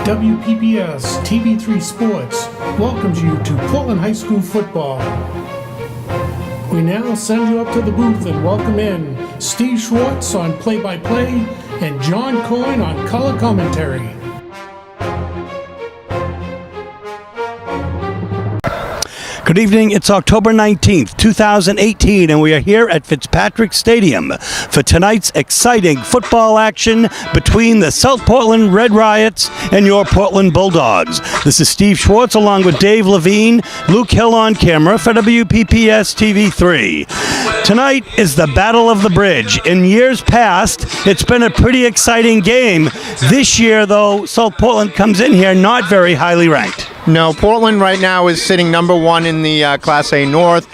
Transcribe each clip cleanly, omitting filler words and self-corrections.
WPPS TV3 Sports welcomes you to Portland High School football. We now send you up to the booth and welcome in Steve Schwartz on play-by-play and John Coyne on color commentary. Good evening, it's October 19th, 2018, and we are here at Fitzpatrick Stadium for tonight's exciting football action between the South Portland Red Riots and your Portland Bulldogs. This is Steve Schwartz along with Dave Levine, Luke Hill on camera for WPPS TV3. Tonight is the Battle of the Bridge. In years past, it's been a pretty exciting game. This year, though, South Portland comes in here not very highly ranked. No, Portland right now is sitting number one in the Class A North.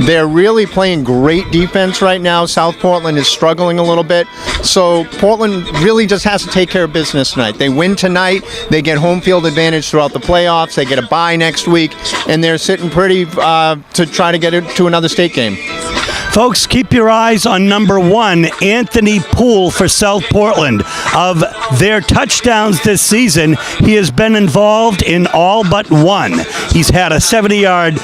They're really playing great defense right now. South Portland is struggling a little bit. So Portland really just has to take care of business tonight. They win tonight, they get home field advantage throughout the playoffs, they get a bye next week, and they're sitting pretty to try to get it to another state game. Folks, keep your eyes on number 1, Anthony Poole for South Portland. Of their touchdowns this season, he has been involved in all but one. He's had a 70-yard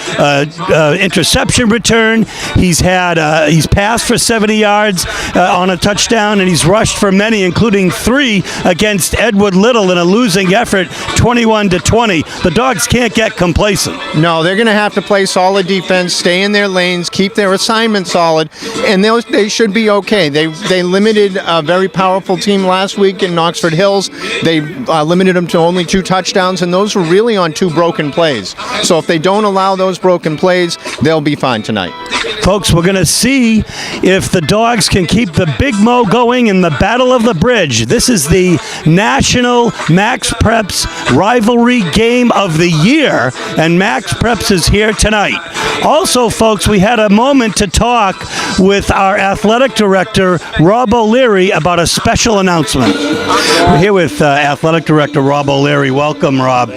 interception return. He's passed for 70 yards on a touchdown, and he's rushed for many, including 3 against Edward Little in a losing effort, 21-20. The Dogs can't get complacent. No, they're going to have to play solid defense, stay in their lanes, keep their assignments solid, and they should be okay. They limited a very powerful team last week in Knoxford Hills. They limited them to only 2 touchdowns, and those were really on 2 broken plays. So if they don't allow those broken plays, they'll be fine tonight. Folks, we're going to see if the Dogs can keep the Big Mo going in the Battle of the Bridge. This is the National Max Preps Rivalry Game of the Year, and Max Preps is here tonight. Also, folks, we had a moment to talk with our athletic director, Rob O'Leary, about a special announcement. We're here with athletic director Rob O'Leary. Welcome, Rob.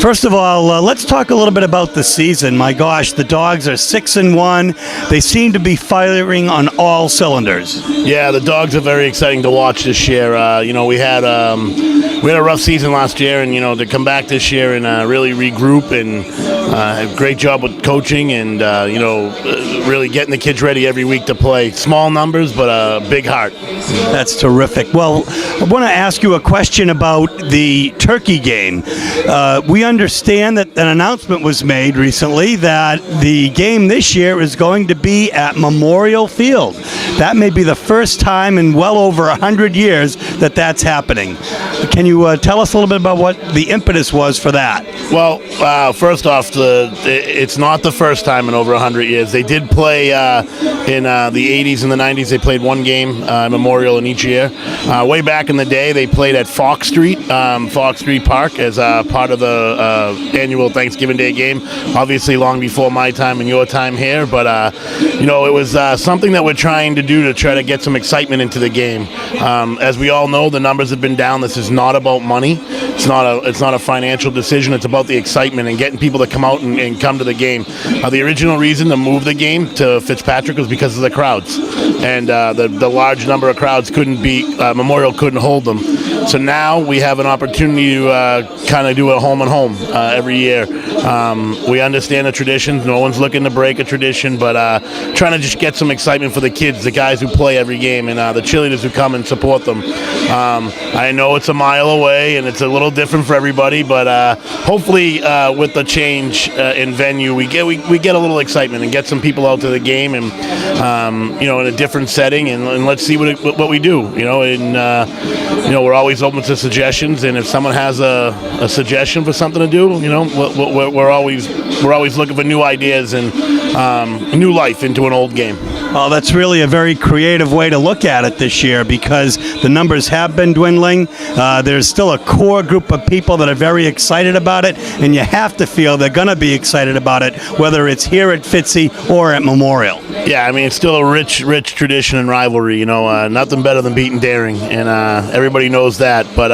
First of all, let's talk a little bit about the season. My gosh, the Dogs are 6-1. They seem to be firing on all cylinders. Yeah, the Dogs are very exciting to watch this year. We had a rough season last year, and to come back this year and really regroup and a great job with coaching and really getting the kids ready every week to play. Small numbers, but a big heart. That's terrific. Well, I want to ask you a question about the Turkey game. We understand that an announcement was made recently that the game this year is going to be at Memorial Field. That may be the first time in well over 100 years that that's happening. Can you tell us a little bit about what the impetus was for that? Well, first off, it's not the first time in over 100 years. They did play in the 80s and the 90s. They played one game, Memorial, in each year. Way back in the day, they played at Fox Street Park as part of the annual Thanksgiving Day game. Obviously, long before my time and your time here, but it was something that we're trying to do to try to get some excitement into the game. As we all know, the numbers have been down. This is not about money. It's not a financial decision. It's about the excitement and getting people to come out and come to the game. The original reason to move the game to Fitzpatrick was because of the crowds, and the large number of crowds Memorial couldn't hold them. So now we have an opportunity to kind of do a home and home every year. We understand the traditions. No one's looking to break a tradition, but trying to just get some excitement for the kids, the guys who play every game, and the cheerleaders who come and support them. I know it's a mile away and it's a little different for everybody, but hopefully with the change in venue, we get a little excitement and get some people out to the game, and in a different setting, and let's see what we do. We're always open to suggestions, and if someone has a suggestion for something to do, we're always looking for new ideas and new life into an old game. Well, that's really a very creative way to look at it this year, because the numbers have been dwindling. There's still a core group of people that are very excited about it, and you have to feel they're going to be excited about it, whether it's here at Fitzy or at Memorial. Yeah, I mean, it's still a rich tradition and rivalry. Nothing better than beating Daring, and everybody knows that. But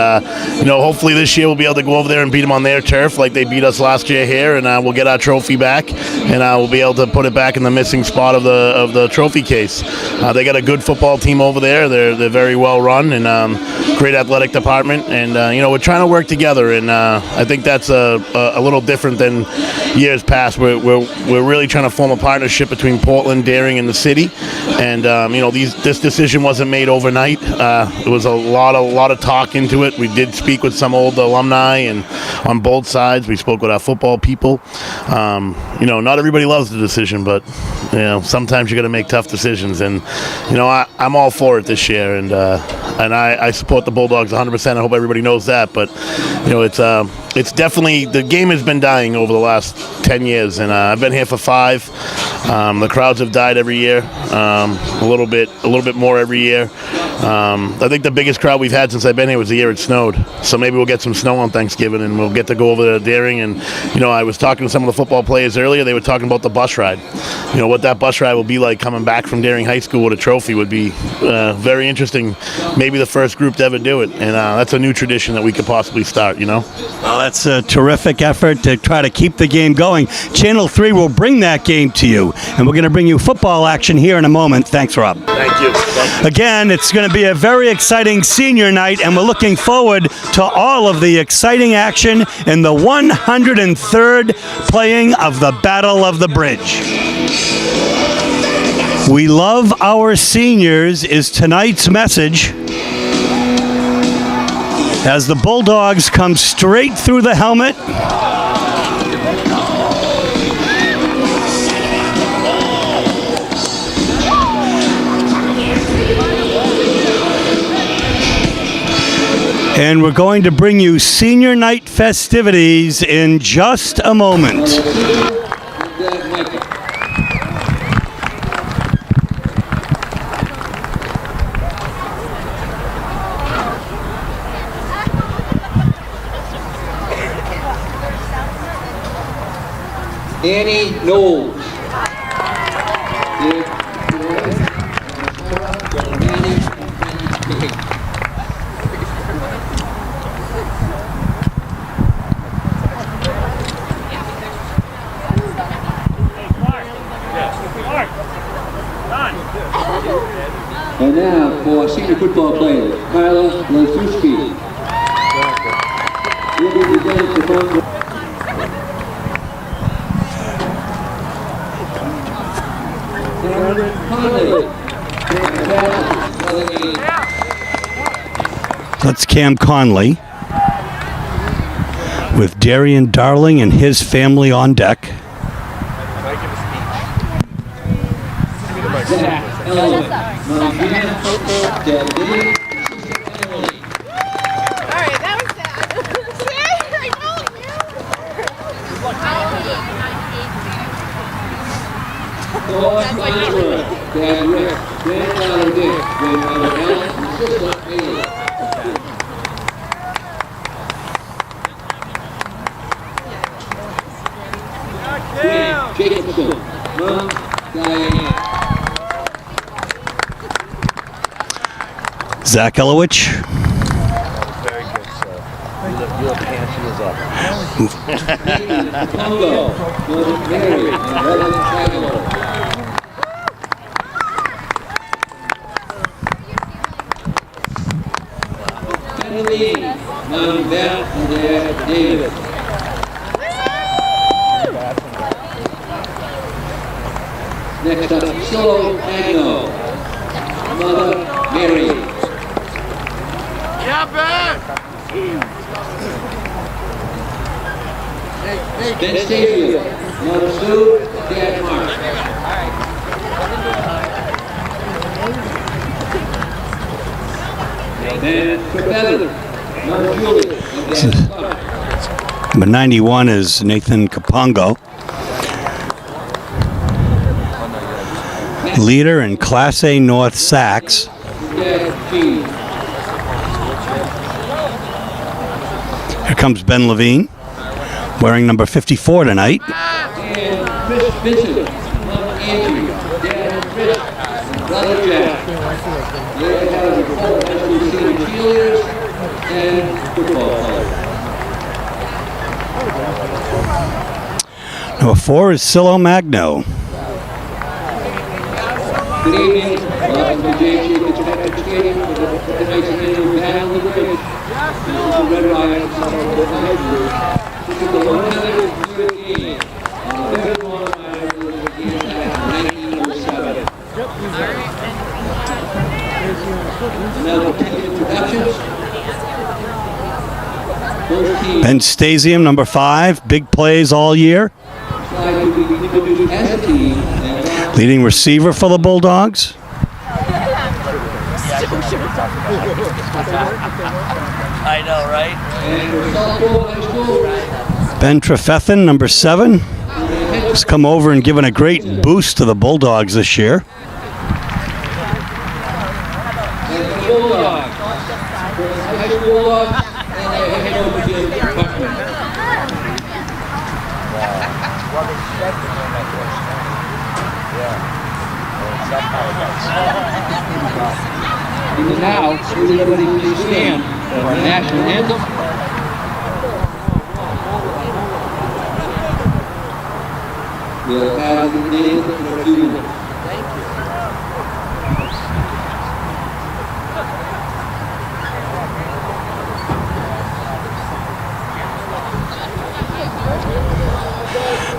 hopefully this year we'll be able to go over there and beat them on their turf like they beat us last year here, and we'll get our trophy back, and we'll be able to put it back in the missing spot of the trophy case. They got a good football team over there. They're very well run, and great athletic department, and we're trying to work together. And I think that's a little different than years past. We're really trying to form a partnership between Portland, Daring, and the city. And this decision wasn't made overnight. It was a lot of talk into it. We did speak with some old alumni, and on both sides, we spoke with our football people. Not everybody loves the decision, but sometimes you got to make tough decisions. And I'm all for it this year, and I support the Bulldogs 100%. I hope everybody knows that. But it's definitely, the game has been dying over the last 10 years, and I've been here for 5. The crowds have died every year, a little bit more every year. I think the biggest crowd we've had since I've been here was the year it snowed. So maybe we'll get some snow on Thanksgiving, and we'll get to go over to Daring. And I was talking to some of the football players earlier. They were talking about the bus ride. What that bus ride will be like coming back from Daring High School with a trophy would be very interesting. Maybe the first group to ever do it, and that's a new tradition that we could possibly start. Well, that's a terrific effort to try to keep the game going. Channel 3 will bring that game to you, and we're going to bring you football action here in a moment. Thanks, Rob. Thank you. Again, it's going to be a very exciting senior night, and we're looking forward to all of the exciting action in the 103rd playing of the Battle of the Bridge. We love our seniors is tonight's message as the Bulldogs come straight through the helmet. And we're going to bring you senior night festivities in just a moment. Annie Knowles. And now for senior football player, Carla Lazuski. Will be presented to both. That's Cam Conley with Darian Darling and his family on deck. Zach Elowich. Very good, sir. Your pants is up. David. Next up, Solo Magno. Mother Mary. Ben Stadium, Mother Sue, Dad Mark. Ben Trepether, Mother Julie, and Dad Clark. Number 91 is Nathan Capongo. Leader in Class A North Sacks. Dad Gene. Here comes Ben Levine, wearing number 54 tonight. And Chris Vincent, Mother Angie, Dad Chris, and Brother Jack. They have the full high school senior cheerleaders and football players. Number 4 is Silo Magno. Good evening. Welcome to James Jacobs Stadium for tonight's annual This is the Red Lions of Portland High School. This is the 100th game. The fifth one of the game in 1907. Now we'll take introductions. Both teams Ben Stasium, number 5, big plays all year. try to be introduced as a team. And Leading receiver for the Bulldogs. I know, right? and for Southport High School, Ben Trefethan, number 7, has come over and given a great boost to the Bulldogs this year. and the Bulldogs. Portland High School Bulldogs and their head coach Jim Tuckman. And now, everybody please stand for the national anthem. We'll have the name for a few minutes.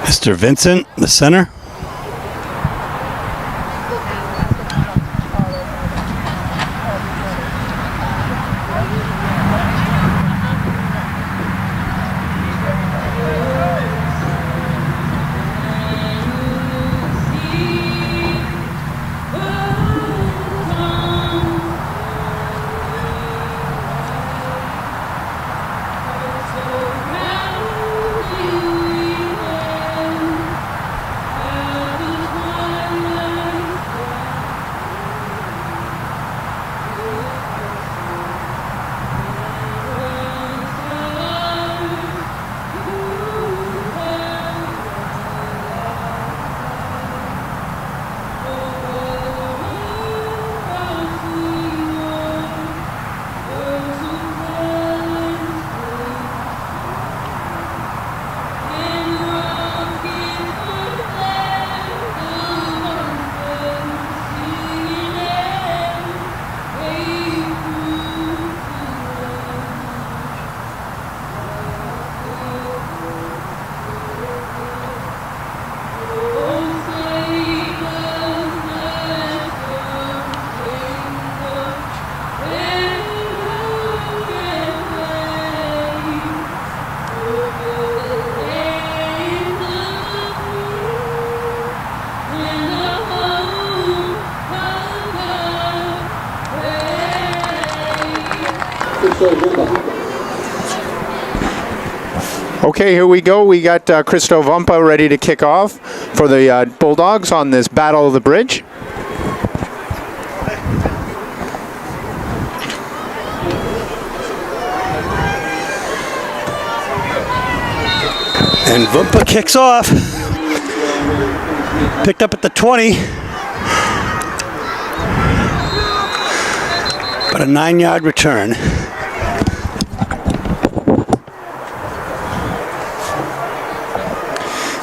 Mr. Vincent, the center. Okay, here we go. We got Christo Vumpa ready to kick off for the Bulldogs on this Battle of the Bridge. And Vumpa kicks off. Picked up at the 20. But a 9-yard return.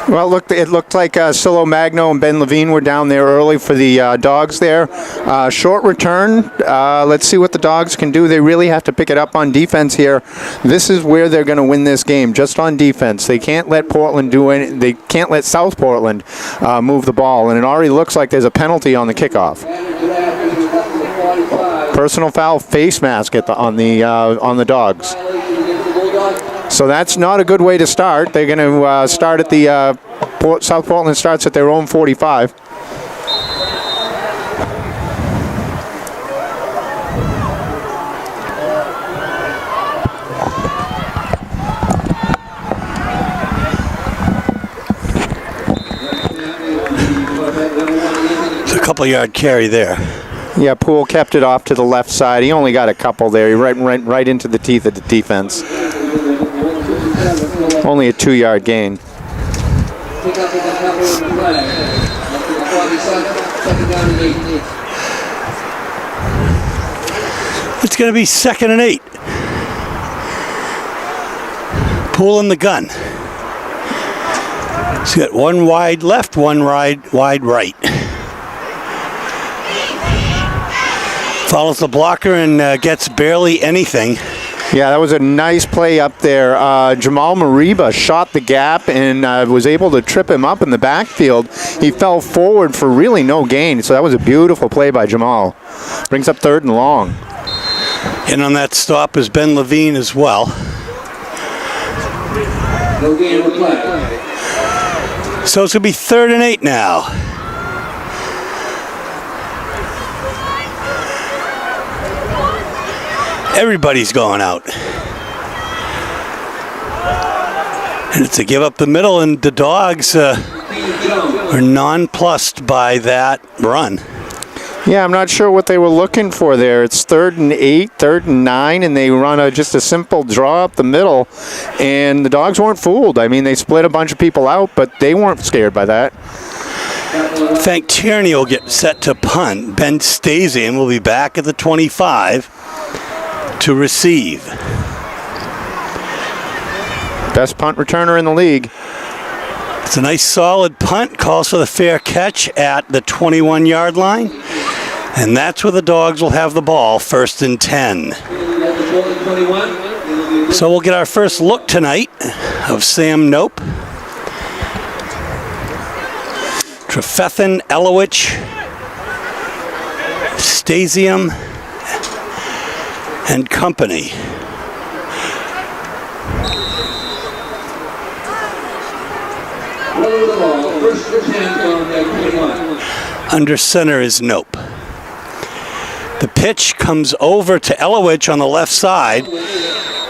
Well, look, it looked like Silo Magno and Ben Levine were down there early for the Dogs there. Short return. Let's see what the Dogs can do. They really have to pick it up on defense here. This is where they're going to win this game, just on defense. They can't let Portland do any. They can't let South Portland move the ball, and it already looks like there's a penalty on the kickoff. Personal foul, face mask on the Dogs. So that's not a good way to start. They're going to start at the South Portland starts at their own 45. It's a couple-yard carry there. Yeah, Poole kept it off to the left side. He only got a couple there. He right into the teeth of the defense. Only a 2-yard gain. It's going to be 2nd and 8. Poole in the gun. He's got one wide left, one wide right. Follows the blocker and gets barely anything. Yeah, that was a nice play up there. Jamal Mariba shot the gap and was able to trip him up in the backfield. He fell forward for really no gain, so that was a beautiful play by Jamal. Brings up 3rd and long. And on that stop is Ben Levine as well. No gain on the play. So it's going to be 3rd and 8 now. Everybody's going out. And it's a give up the middle, and the Dogs are nonplussed by that run. Yeah, I'm not sure what they were looking for there. It's 3rd and 8, 3rd and 9, and they run just a simple draw up the middle, and the Dogs weren't fooled. I mean, they split a bunch of people out, but they weren't scared by that. Frank Tierney will get set to punt. Ben Stasian will be back at the 25 to receive. Best punt returner in the league. It's a nice solid punt. Calls for the fair catch at the 21-yard line. And that's where the Dogs will have the ball, 1st and 10. So we'll get our first look tonight of Sam Nope, Trefethen, Elowich, Stasium, and company. Under center is Nope. The pitch comes over to Elowich on the left side.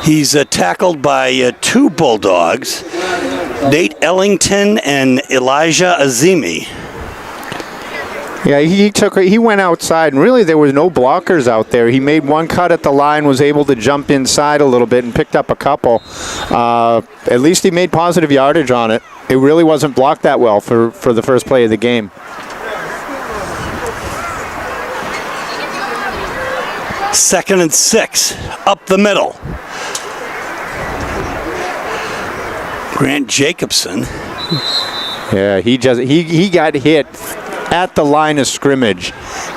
He's tackled by 2 Bulldogs, Nate Ellington and Elijah Azimi. Yeah, he went outside, and really there was no blockers out there. He made one cut at the line, was able to jump inside a little bit and picked up a couple. At least he made positive yardage on it. It really wasn't blocked that well for the first play of the game. 2nd and 6, up the middle. Grant Jacobson. Yeah, he got hit at the line of scrimmage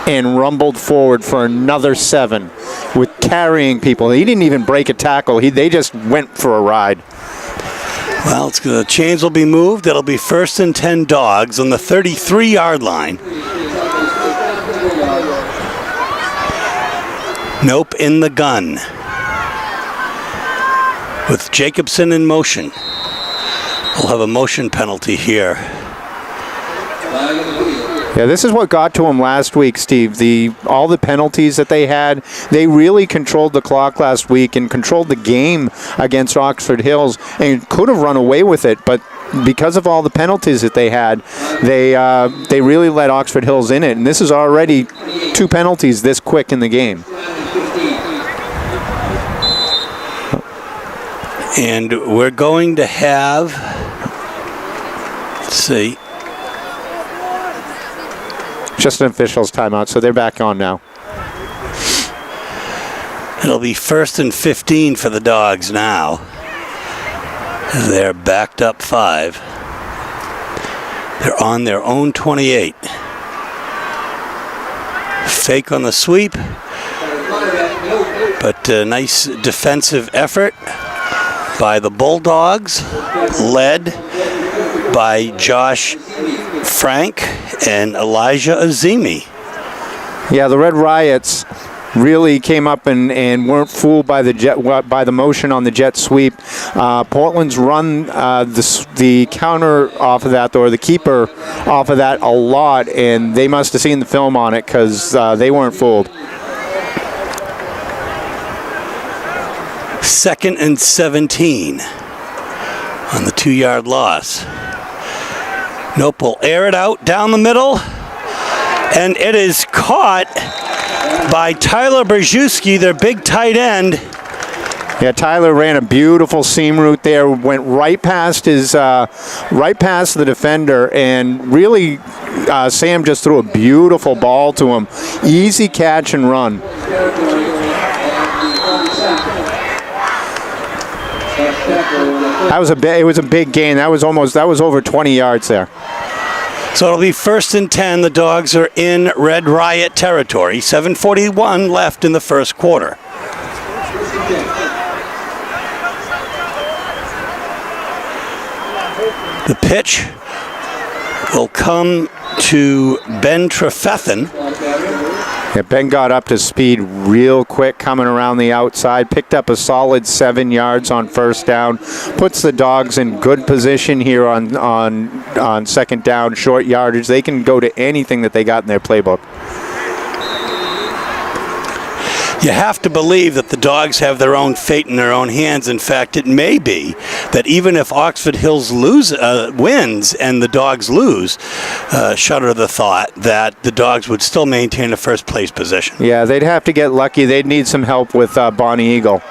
and rumbled forward for another 7 with carrying people. He didn't even break a tackle. They just went for a ride. Well, the chains will be moved. It'll be 1st and 10 Dogs on the 33-yard line. Nope in the gun. With Jacobson in motion. We'll have a motion penalty here. Yeah, this is what got to him last week, Steve. All the penalties that they had, they really controlled the clock last week and controlled the game against Oxford Hills and could have run away with it, but because of all the penalties that they had, they really let Oxford Hills in it, and this is already 2 penalties this quick in the game. And we're going to have, let's see. Just an official's timeout, so they're back on now. It'll be 1st and 15 for the Dogs now. They're backed up 5. They're on their own 28. Fake on the sweep, but a nice defensive effort by the Bulldogs, led by Josh Frank and Elijah Azimi. Yeah, the Red Riots really came up and weren't fooled by the motion on the jet sweep. Portland's run the counter off of that, or the keeper off of that a lot, and they must have seen the film on it because they weren't fooled. 2nd and 17 on the 2-yard loss. Nope will air it out down the middle, and it is caught by Tyler Brzezinski, their big tight end. Yeah, Tyler ran a beautiful seam route there, went right past the defender, and really Sam just threw a beautiful ball to him. Easy catch and run. It was a big gain. That was over 20 yards there. So it'll be 1st and 10. The Dogs are in Red Riot territory. 7:41 left in the first quarter. The pitch will come to Ben Trefethen. Yeah, Ben got up to speed real quick coming around the outside, picked up a solid 7 yards on first down, puts the Dogs in good position here on second down, short yardage. They can go to anything that they got in their playbook. You have to believe that the Dogs have their own fate in their own hands. In fact, it may be that even if Oxford Hills wins and the Dogs lose, shudder the thought that the Dogs would still maintain a first place position. Yeah, they'd have to get lucky. They'd need some help with Bonnie Eagle.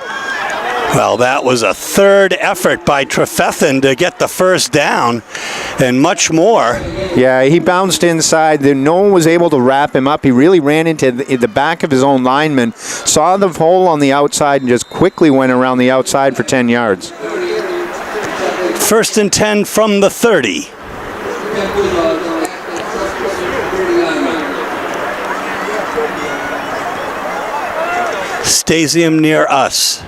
Well, that was a third effort by Trefethen to get the first down and much more. Yeah, he bounced inside. No one was able to wrap him up. He really ran into the back of his own lineman, saw the hole on the outside, and just quickly went around the outside for 10 yards. 1st and 10 from the 30. Stasium near us.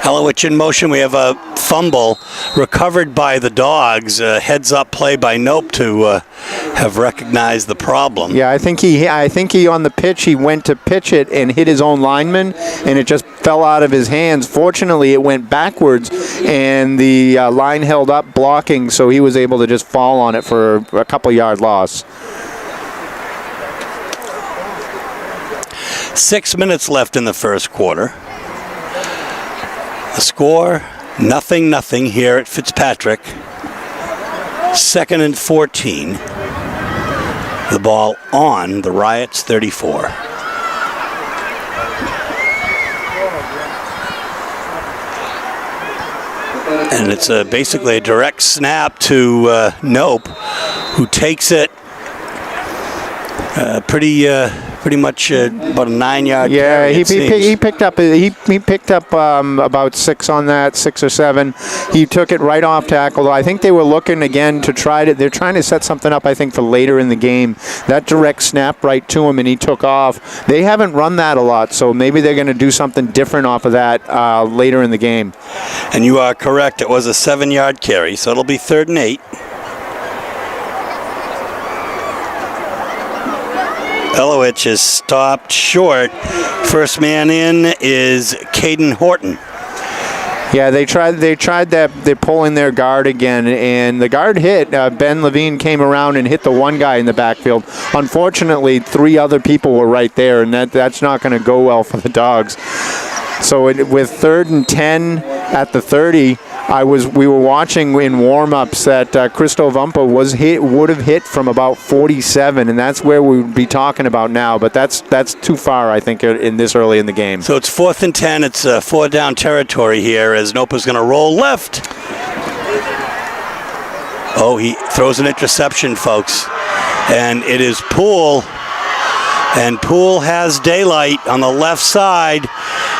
Elowich in motion. We have a fumble recovered by the Dogs. Heads up play by Nope to have recognized the problem. Yeah, I think he on the pitch, he went to pitch it and hit his own lineman, and it just fell out of his hands. Fortunately, it went backwards, and the line held up blocking, so he was able to just fall on it for a couple yard loss. 6 minutes left in the first quarter. The score, 0-0 here at Fitzpatrick. 2nd and 14. The ball on the Riots 34. And it's basically a direct snap to Nope, who takes it pretty much about a 9-yard Yeah, carry, he picked up about 6 on that, 6 or 7. He took it right off tackle. I think they were looking again to they're trying to set something up, I think, for later in the game. That direct snap right to him, and he took off. They haven't run that a lot, so maybe they're going to do something different off of that later in the game. And you are correct. It was a 7-yard carry, so it'll be 3rd and 8. Elowich is stopped short. First man in is Caden Horton. Yeah, they tried that. They're pulling their guard again, and the guard hit. Ben Levine came around and hit the one guy in the backfield. Unfortunately, 3 other people were right there, and that's not going to go well for the Dogs. So with 3rd and 10 at the 30, we were watching in warm-ups that Christo Vumpa would have hit from about 47, and that's where we would be talking about now. But that's too far, I think, in this early in the game. So it's 4th and 10. It's 4-down territory here as Nopa's going to roll left. Oh, he throws an interception, folks, and it is Poole. And Poole has daylight on the left side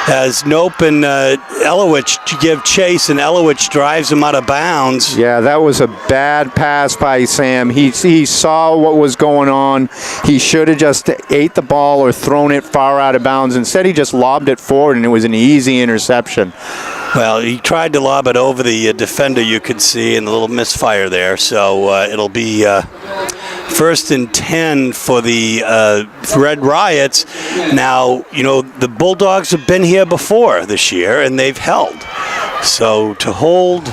as Nope and Elowich give chase, and Elowich drives him out of bounds. Yeah, that was a bad pass by Sam. He saw what was going on. He should have just ate the ball or thrown it far out of bounds. Instead, he just lobbed it forward, and it was an easy interception. Well, he tried to lob it over the defender, you could see, and a little misfire there. So it'll be 1st and 10 for the Red Riots. Now, the Bulldogs have been here before this year, and they've held. So to hold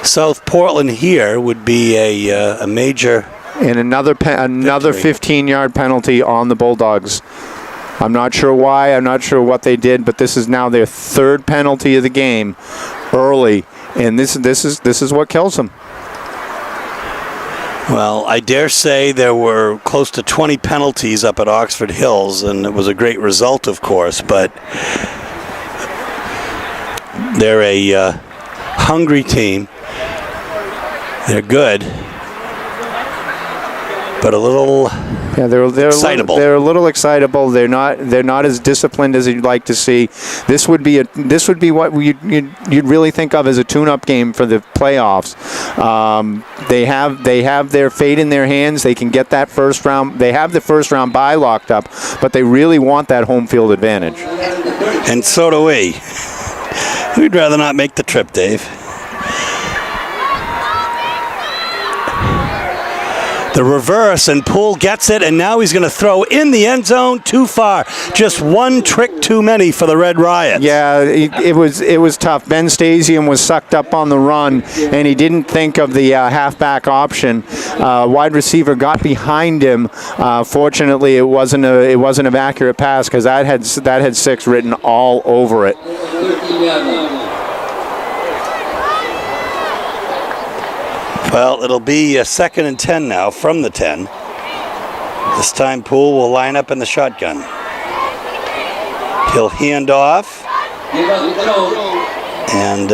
South Portland here would be a major... And another 15-yard penalty on the Bulldogs. I'm not sure why. I'm not sure what they did, but this is now their 3rd penalty of the game early, and this is what kills them. Well, I dare say there were close to 20 penalties up at Oxford Hills, and it was a great result, of course, but they're a hungry team. They're good, but a little Yeah, they're excitable. They're a little excitable. They're not as disciplined as you'd like to see. This would be what you'd really think of as a tune-up game for the playoffs. They have their fate in their hands. They can get that first round. They have the first round bye locked up, but they really want that home field advantage. And so do we. We'd rather not make the trip, Dave. The reverse, and Poole gets it, and now he's going to throw in the end zone too far. Just one trick too many for the Red Riots. Yeah, it was tough. Ben Stasium was sucked up on the run, and he didn't think of the halfback option. Wide receiver got behind him. Fortunately, it wasn't an accurate pass because that had 6 written all over it. Well, it'll be a 2nd and 10 now from the 10. This time Poole will line up in the shotgun. He'll hand off. And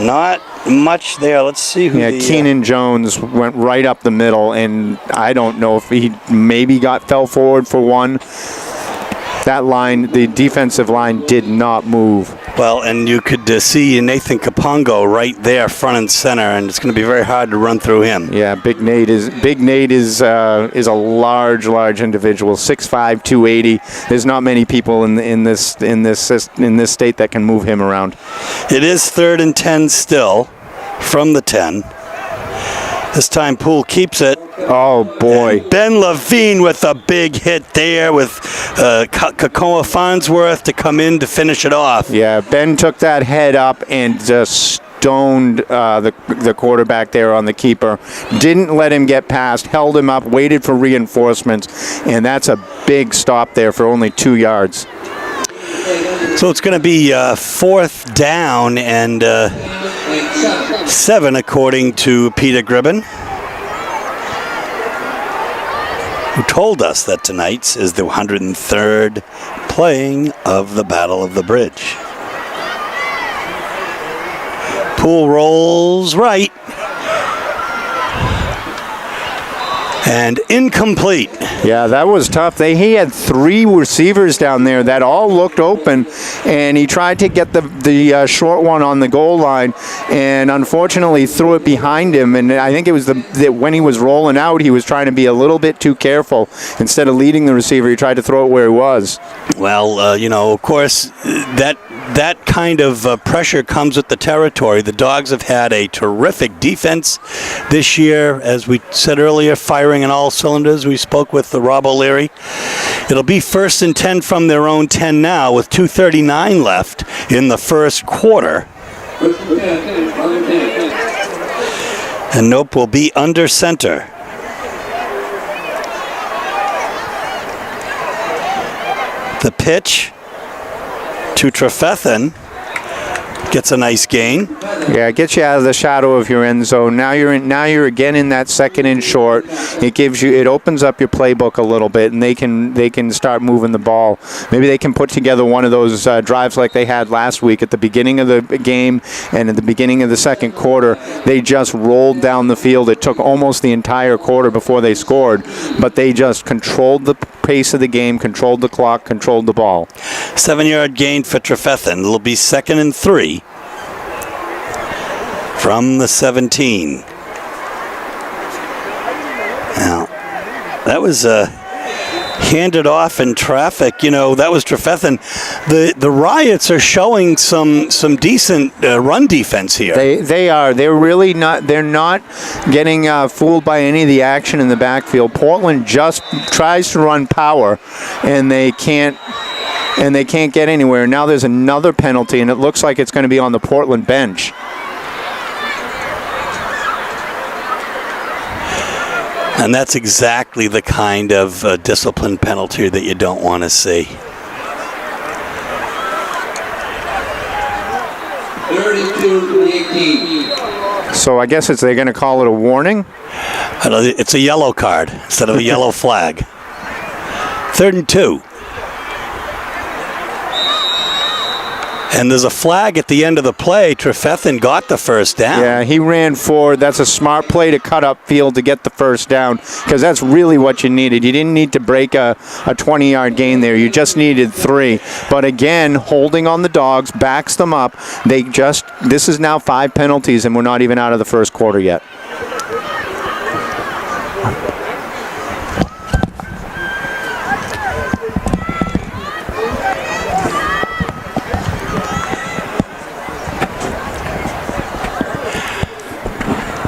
not much there. Let's see who Keenan Jones went right up the middle, and I don't know if he maybe fell forward for one. That line, the defensive line, did not move. Well, and you could see Nathan Kapongo right there, front and center, and it's going to be very hard to run through him. Yeah, Big Nate is a large individual, 6'5", 280. There's not many people in this state that can move him around. It is 3rd and 10 still from the 10. This time Poole keeps it. Oh, boy. And Ben Levine with a big hit there with Kakoa Farnsworth to come in to finish it off. Yeah, Ben took that head up and just stoned the quarterback there on the keeper. Didn't let him get past, held him up, waited for reinforcements, and that's a big stop there for only 2 yards. So it's going to be 4th down and 7 according to Peter Gribben, who told us that tonight's is the 103rd playing of the Battle of the Bridge. Poole rolls right. And incomplete. Yeah, that was tough. He had 3 receivers down there that all looked open, and he tried to get the short one on the goal line, and unfortunately threw it behind him. And I think it was when he was rolling out, he was trying to be a little bit too careful. Instead of leading the receiver, he tried to throw it where he was. Well, of course, that kind of pressure comes with the territory. The Dogs have had a terrific defense this year, as we said earlier, firing in all cylinders. We spoke with Rob O'Leary. It'll be 1st and 10 from their own 10 now with 2:39 left in the first quarter. And Nope will be under center. The pitch to Trefethen. Gets a nice gain. Yeah, it gets you out of the shadow of your end zone. Now you're again in that 2nd and short. It opens up your playbook a little bit, and they can start moving the ball. Maybe they can put together one of those drives like they had last week at the beginning of the game and at the beginning of the second quarter. They just rolled down the field. It took almost the entire quarter before they scored, but they just controlled the pace of the game, controlled the clock, controlled the ball. 7-yard gain for Trefethen. It'll be 2nd and 3 from the 17. Now, that was handed off in traffic. That was Trefethen. The Riots are showing some decent run defense here. They are. They're really not. They're not getting fooled by any of the action in the backfield. Portland just tries to run power, and they can't get anywhere. Now there's another penalty, and it looks like it's going to be on the Portland bench. And that's exactly the kind of discipline penalty that you don't want to see. 32-18. So I guess they're going to call it a warning? It's a yellow card instead of a yellow flag. 3rd and 2. And there's a flag at the end of the play. Trefethen got the first down. Yeah, he ran forward. That's a smart play to cut up field to get the first down, because that's really what you needed. You didn't need to break a 20-yard gain there. You just needed 3. But again, holding on the Dogs backs them up. This is now 5 penalties, and we're not even out of the first quarter yet.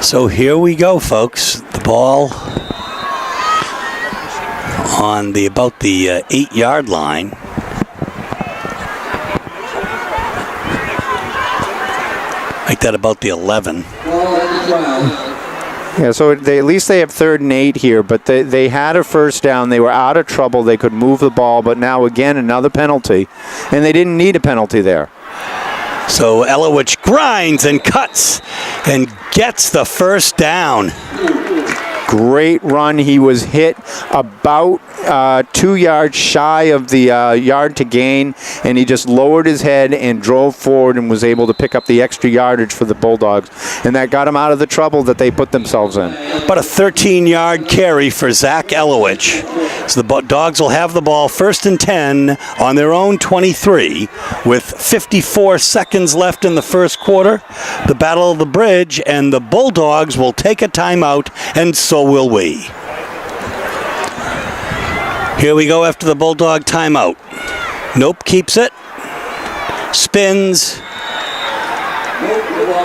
So here we go, folks. The ball on about the 8-yard line. Like that, about the 11. Yeah, so at least they have 3rd and 8 here, but they had a first down. They were out of trouble. They could move the ball, but now again another penalty, and they didn't need a penalty there. So Elowich grinds and cuts and gets the first down. Great run. He was hit about 2 yards shy of the yard to gain, and he just lowered his head and drove forward and was able to pick up the extra yardage for the Bulldogs. And that got him out of the trouble that they put themselves in. About a 13-yard carry for Zach Elowich. So the Dogs will have the ball 1st and 10 on their own 23 with 54 seconds left in the first quarter. The Battle of the Bridge, and the Bulldogs will take a timeout, and so will we. Here we go after the Bulldog timeout. Nope keeps it. Spins.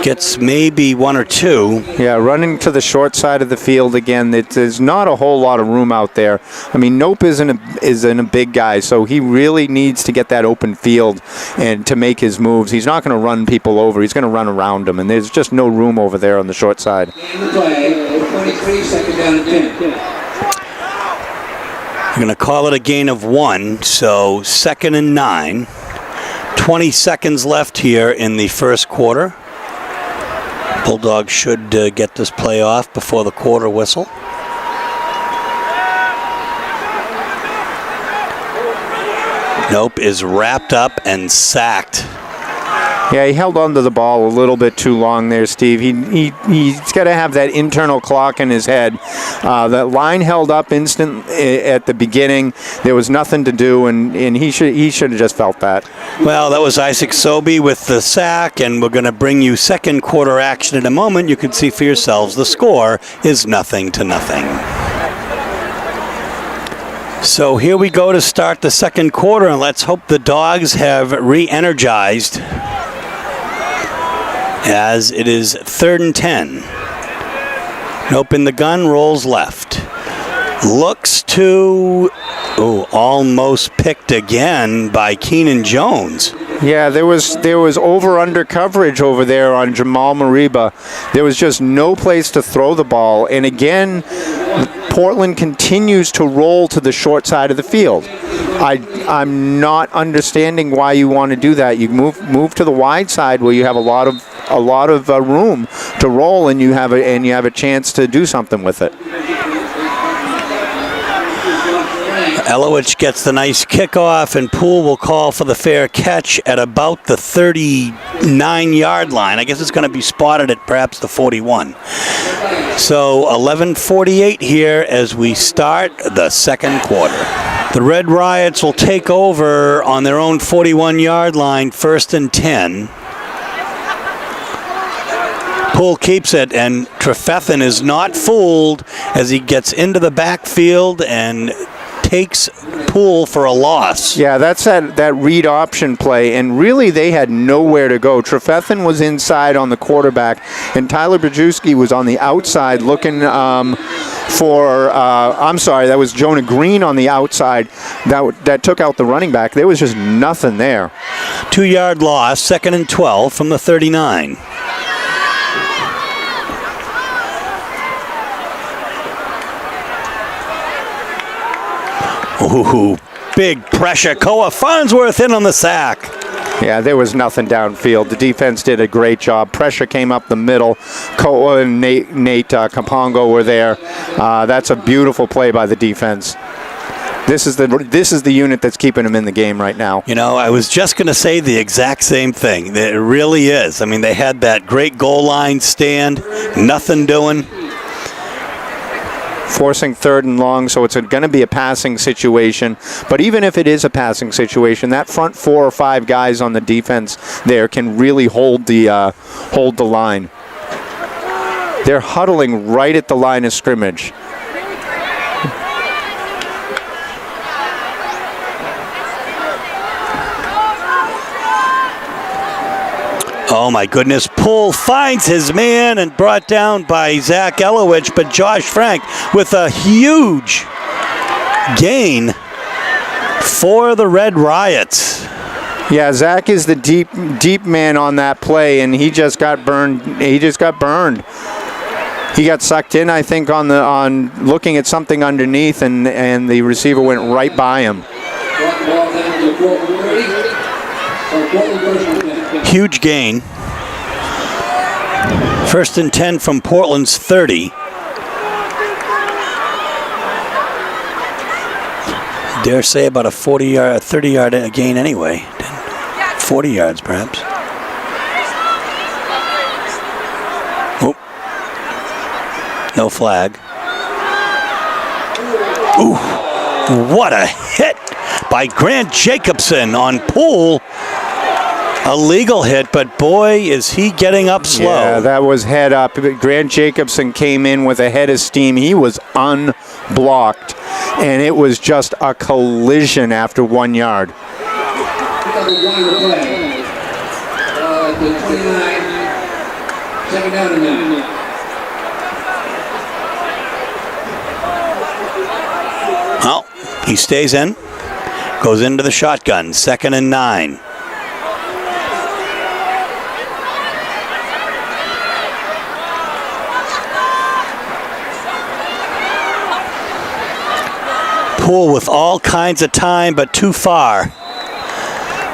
Gets maybe 1 or 2. Yeah, running to the short side of the field again. There's not a whole lot of room out there. I mean, Nope isn't a big guy, so he really needs to get that open field and to make his moves. He's not going to run people over. He's going to run around them, and there's just no room over there on the short side. Play, 23, 2nd down and 10. We're going to call it a gain of 1, so 2nd and 9. 20 seconds left here in the first quarter. Bulldogs should get this play off before the quarter whistle. Nope is wrapped up and sacked. Yeah, he held on to the ball a little bit too long there, Steve. He's got to have that internal clock in his head. That line held up instant at the beginning. There was nothing to do, and he should have just felt that. Well, that was Isaac Sobey with the sack, and we're going to bring you second quarter action in a moment. You can see for yourselves the score is 0-0. So here we go to start the second quarter, and let's hope the Dogs have re-energized, as it is 3rd and 10. Nope in the gun, rolls left. Looks to, almost picked again by Keenan Jones. Yeah, there was over-under coverage over there on Jamal Mariba. There was just no place to throw the ball, and again, Portland continues to roll to the short side of the field. I'm not understanding why you want to do that. You move to the wide side where you have a lot of room to roll, and you have a chance to do something with it. Elowich gets the nice kickoff, and Poole will call for the fair catch at about the 39-yard line. I guess it's going to be spotted at perhaps the 41. So 11:48 here as we start the second quarter. The Red Riots will take over on their own 41-yard line, 1st and 10. Poole keeps it, and Trefethen is not fooled as he gets into the backfield and takes Poole for a loss. Yeah, that's that read option play, and really they had nowhere to go. Trefethen was inside on the quarterback, and Tyler Brzezinski was on the outside looking that was Jonah Green on the outside that took out the running back. There was just nothing there. 2-yard loss, 2nd and 12 from the 39. Ooh, big pressure. Koa Farnsworth in on the sack. Yeah, there was nothing downfield. The defense did a great job. Pressure came up the middle. Koa and Nate Kampongo were there. That's a beautiful play by the defense. This is the unit that's keeping them in the game right now. You know, I was just going to say the exact same thing. It really is. I mean, they had that great goal line stand, nothing doing. Forcing 3rd and long, so it's going to be a passing situation. But even if it is a passing situation, that front 4 or 5 guys on the defense there can really hold the line. They're huddling right at the line of scrimmage. Oh my goodness, Poole finds his man and brought down by Zach Elowich, but Josh Frank with a huge gain for the Red Riots. Yeah, Zach is the deep man on that play, and he just got burned. He got sucked in, I think, on looking at something underneath, and the receiver went right by him. Huge gain. 1st and 10 from Portland's 30. Dare say about a 30-yard gain anyway. 40 yards perhaps. Oh. No flag. Ooh. What a hit by Grant Jacobson on Poole. A legal hit, but boy, is he getting up slow. Yeah, that was head up. Grant Jacobson came in with a head of steam. He was unblocked, and it was just a collision after 1 yard. Well, he stays in, goes into the shotgun, 2nd and 9. Poole with all kinds of time, but too far,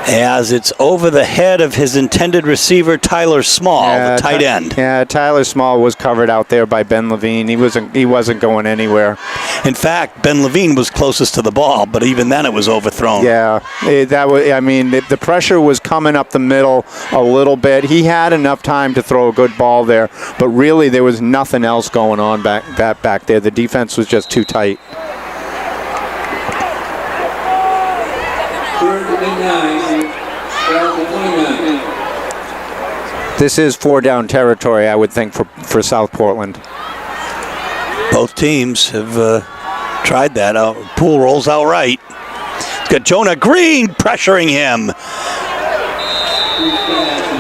as it's over the head of his intended receiver, Tyler Small, the tight end. Yeah, Tyler Small was covered out there by Ben Levine. He wasn't going anywhere. In fact, Ben Levine was closest to the ball, but even then it was overthrown. Yeah, the pressure was coming up the middle a little bit. He had enough time to throw a good ball there, but really there was nothing else going on back there. The defense was just too tight. 3rd and 9, 29. This is 4 down territory, I would think, for South Portland. Both teams have tried that. Poole rolls out right. He's got Jonah Green pressuring him.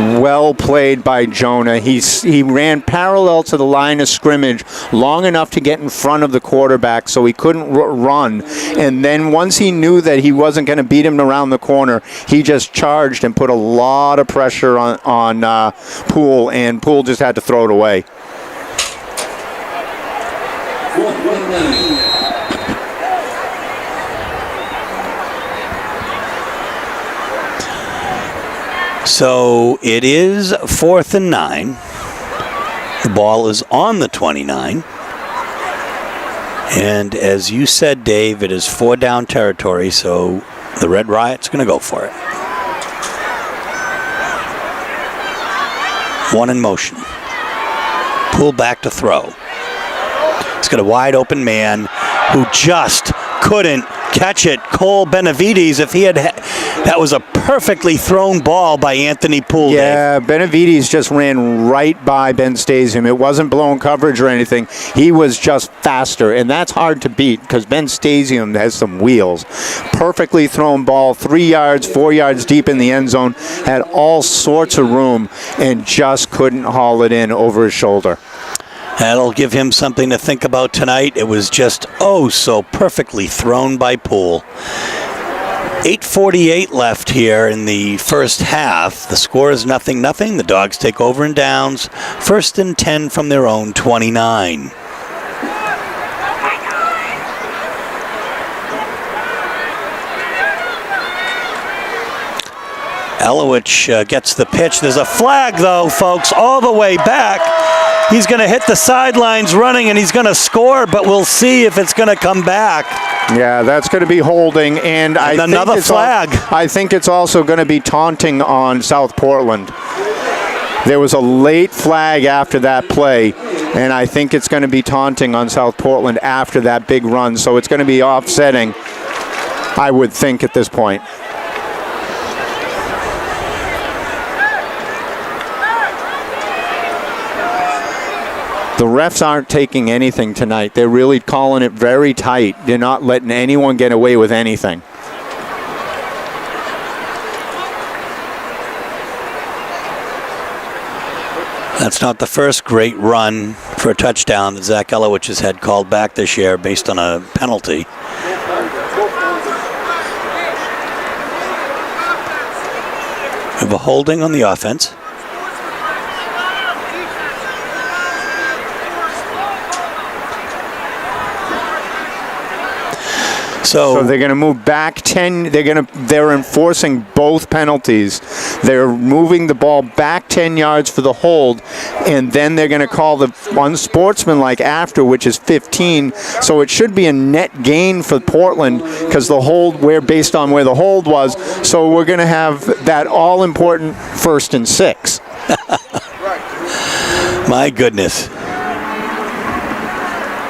Well played by Jonah. He ran parallel to the line of scrimmage long enough to get in front of the quarterback so he couldn't run. And then once he knew that he wasn't going to beat him around the corner, he just charged and put a lot of pressure on Poole, and Poole just had to throw it away. So it is 4th and 9. The ball is on the 29. And as you said, Dave, it is 4 down territory, so the Red Riot's going to go for it. 1 in motion. Pull back to throw. He's got a wide open man who just couldn't catch it. Cole Benavides, if he had, that was a perfectly thrown ball by Anthony Poole. Yeah, Dave. Benavides just ran right by Ben Stasium. It wasn't blown coverage or anything. He was just faster, and that's hard to beat because Ben Stasium has some wheels. Perfectly thrown ball, 3 yards, 4 yards deep in the end zone, had all sorts of room, and just couldn't haul it in over his shoulder. That'll give him something to think about tonight. It was just so perfectly thrown by Poole. 8:48 left here in the first half. The score is 0-0. The Dogs take over in downs. 1st and 10 from their own 29. Elowich gets the pitch. There's a flag, though, folks, all the way back. He's going to hit the sidelines running, and he's going to score, but we'll see if it's going to come back. Yeah, that's going to be holding, and I think another it's flag. I think it's also going to be taunting on South Portland. There was a late flag after that play, and I think it's going to be taunting on South Portland after that big run. So it's going to be offsetting, I would think, at this point. The refs aren't taking anything tonight. They're really calling it very tight. They're not letting anyone get away with anything. That's not the first great run for a touchdown that Zach Elowich has had called back this year based on a penalty. We have a holding on the offense. So they're going to move back 10. They're enforcing both penalties. They're moving the ball back 10 yards for the hold, and then they're going to call the unsportsmanlike after, which is 15. So it should be a net gain for Portland because the hold, based on where the hold was. So we're going to have that all-important 1st and 6. My goodness.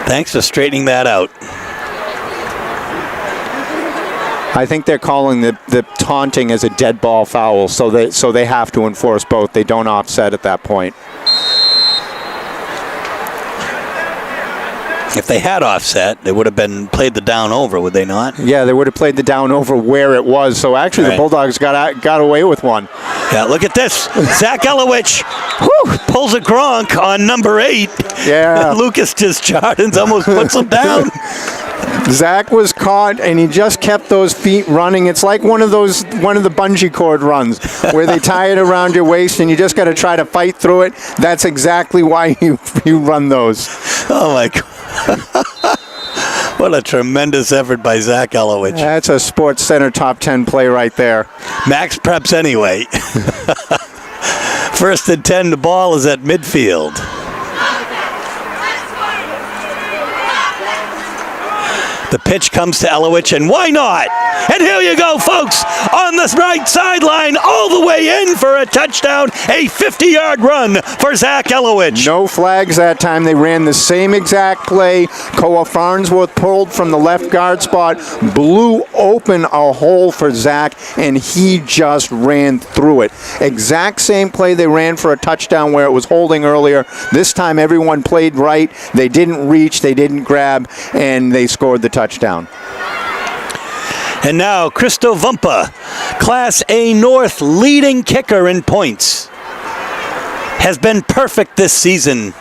Thanks for straightening that out. I think they're calling the taunting as a dead ball foul, so they have to enforce both. They don't offset at that point. If they had offset, they would have been played the down over, would they not? Yeah, they would have played the down over where it was. So actually, Right. The Bulldogs got away with one. Yeah, look at this. Zach Elowich pulls a Gronk on number 8. Yeah. Lucas Jardins almost puts him down. Zach was caught, and he just kept those feet running. It's like one of the bungee cord runs where they tie it around your waist, and you just got to try to fight through it. That's exactly why you run those. Oh, my God. What a tremendous effort by Zach Elowich. That's a Sports Center top 10 play right there. Max preps anyway. 1st and 10, the ball is at midfield. The pitch comes to Elowich, and why not? And here you go, folks, on the right sideline, all the way in for a touchdown, a 50-yard run for Zach Elowich. No flags that time. They ran the same exact play. Koa Farnsworth pulled from the left guard spot, blew open a hole for Zach, and he just ran through it. Exact same play they ran for a touchdown where it was holding earlier. This time everyone played right. They didn't reach, they didn't grab, and they scored the touchdown. And now, Christo Vumpa, Class A North leading kicker in points, has been perfect this season.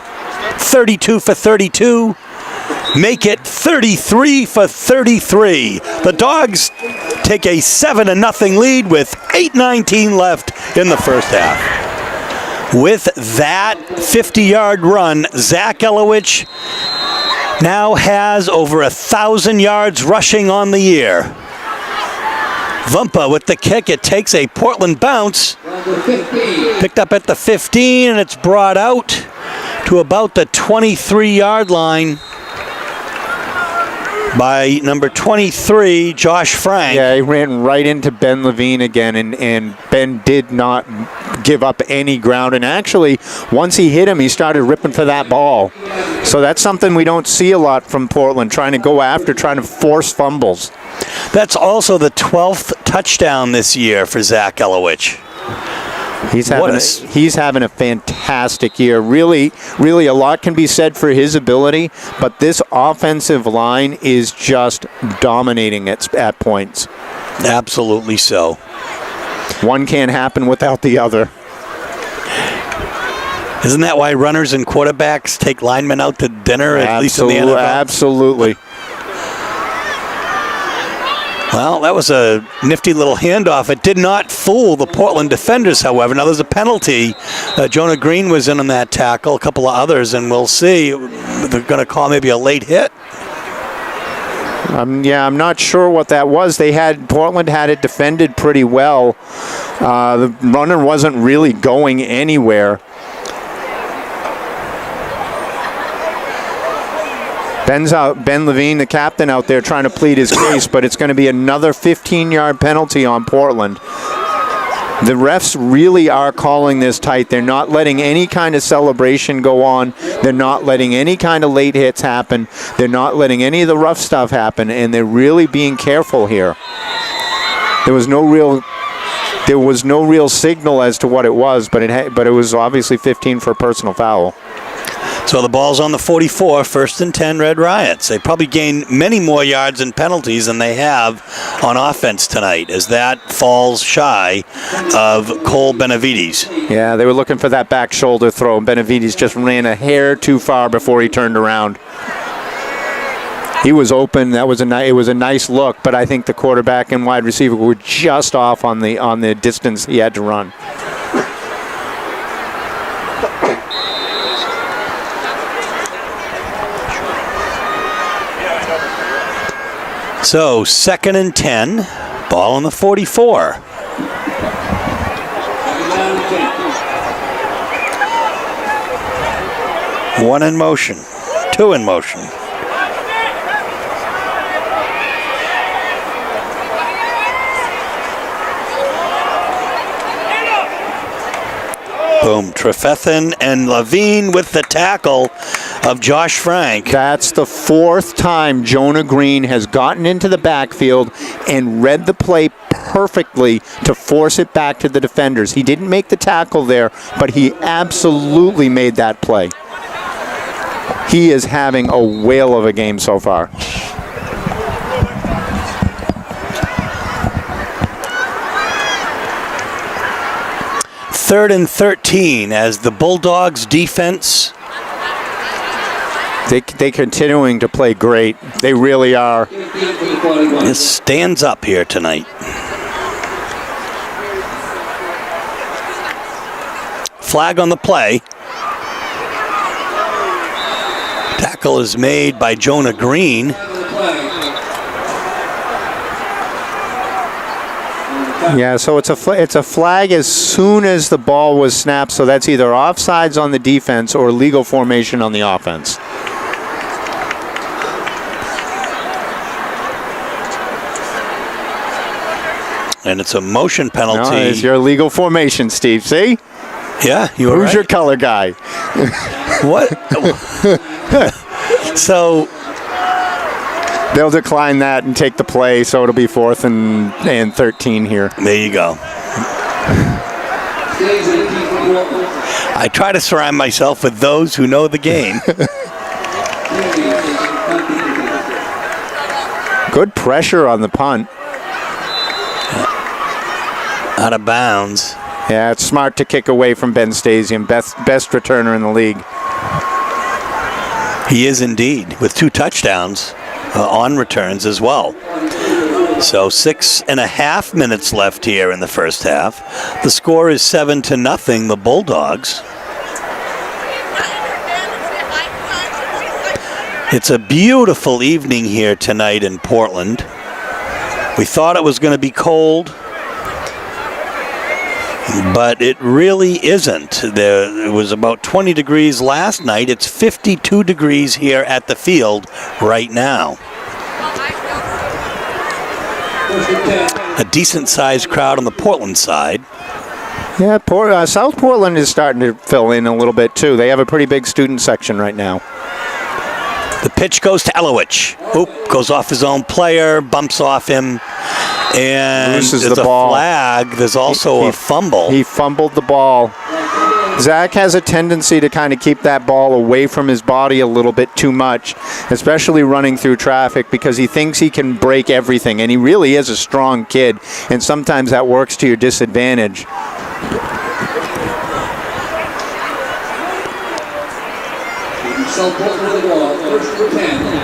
32 for 32. Make it 33 for 33. The Dogs take a 7-0 lead with 8:19 left in the first half. With that 50-yard run, Zach Elowich now has over 1,000 yards rushing on the year. Vumpa with the kick. It takes a Portland bounce. Picked up at the 15, and it's brought out to about the 23-yard line by number 23, Josh Frank. Yeah, he ran right into Ben Levine again, and Ben did not give up any ground. And actually, once he hit him, he started ripping for that ball. So that's something we don't see a lot from Portland, trying to go after, trying to force fumbles. That's also the 12th touchdown this year for Zach Elowich. He's having a fantastic year. Really, really a lot can be said for his ability, but this offensive line is just dominating at points. Absolutely so. One can't happen without the other. Isn't that why runners and quarterbacks take linemen out to dinner, at least in the NFL? Absolutely. Well, that was a nifty little handoff. It did not fool the Portland defenders, however. Now, there's a penalty. Jonah Green was in on that tackle, a couple of others, and we'll see. They're going to call maybe a late hit. I'm not sure what that was. Portland had it defended pretty well. The runner wasn't really going anywhere. Ben Levine, the captain, out there trying to plead his case, but it's going to be another 15-yard penalty on Portland. The refs really are calling this tight. They're not letting any kind of celebration go on. They're not letting any kind of late hits happen. They're not letting any of the rough stuff happen, and they're really being careful here. There was no real signal as to what it was, but it was obviously 15 for a personal foul. So the ball's on the 44, 1st and 10 Red Riots. They probably gained many more yards and penalties than they have on offense tonight, as that falls shy of Cole Benavides. Yeah, they were looking for that back shoulder throw, and Benavides just ran a hair too far before he turned around. He was open. It was a nice look, but I think the quarterback and wide receiver were just off on the distance he had to run. So 2nd and 10, ball on the 44. One in motion, two in motion. Boom, Trefethen and Levine with the tackle of Josh Frank. That's the 4th time Jonah Green has gotten into the backfield and read the play perfectly to force it back to the defenders. He didn't make the tackle there, but he absolutely made that play. He is having a whale of a game so far. Third and 13 as the Bulldogs defense. They continuing to play great. They really are. It stands up here tonight. Flag on the play. Tackle is made by Jonah Green. Yeah, so it's a flag as soon as the ball was snapped, so that's either offsides on the defense or legal formation on the offense. And it's a motion penalty. No, it's your legal formation, Steve. See? Yeah, you were Who's right. your color guy? What? So they'll decline that and take the play, so it'll be 4th and 13 here. There you go. I try to surround myself with those who know the game. Good pressure on the punt. Out of bounds. Yeah, it's smart to kick away from Ben Stasium, best returner in the league. He is indeed, with 2 touchdowns on returns as well. So 6.5 minutes left here in the first half. The score is 7-0, the Bulldogs. It's a beautiful evening here tonight in Portland. We thought it was going to be cold, but it really isn't. It was about 20 degrees last night. It's 52 degrees here at the field right now. A decent-sized crowd on the Portland side. Yeah, South Portland is starting to fill in a little bit, too. They have a pretty big student section right now. The pitch goes to Elowich. Oop, goes off his own player, bumps off him, and loses it's the a ball. Flag. There's also a fumble. He fumbled the ball. Zach has a tendency to kind of keep that ball away from his body a little bit too much, especially running through traffic, because he thinks he can break everything, and he really is a strong kid, and sometimes that works to your disadvantage.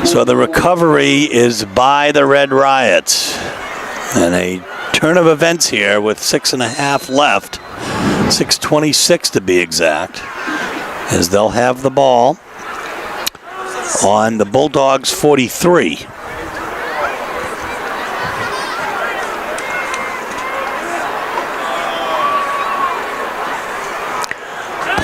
So the recovery is by the Red Riots. And a turn of events here with 6.5 left. 6:26 to be exact. As they'll have the ball on the Bulldogs 43.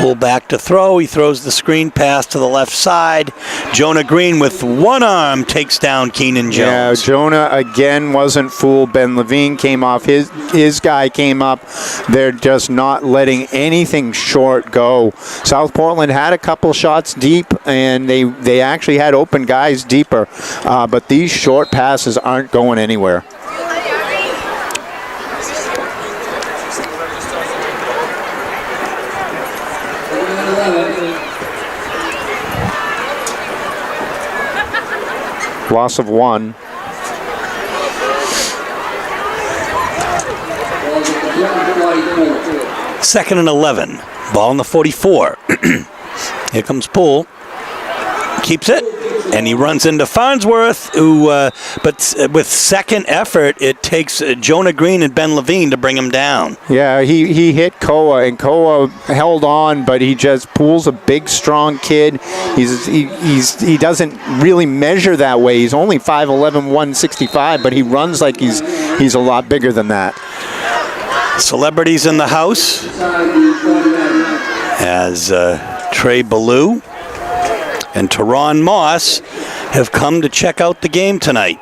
Pull back to throw. He throws the screen pass to the left side. Jonah Green with one arm takes down Keenan Jones. Yeah, Jonah again wasn't fooled. Ben Levine came off. His guy came up. They're just not letting anything short go. South Portland had a couple shots deep, and they actually had open guys deeper. But these short passes aren't going anywhere. Loss of one. Second and 11. Ball in the 44. Here comes Poole. Keeps it. And he runs into Farnsworth, who, but with second effort, it takes Jonah Green and Ben Levine to bring him down. Yeah, he hit Koa, and Koa held on, but he just Poole's a big, strong kid. He doesn't really measure that way. He's only 5'11", 165, but he runs like he's a lot bigger than that. Celebrities in the house as Trey Ballou and Teron Moss have come to check out the game tonight.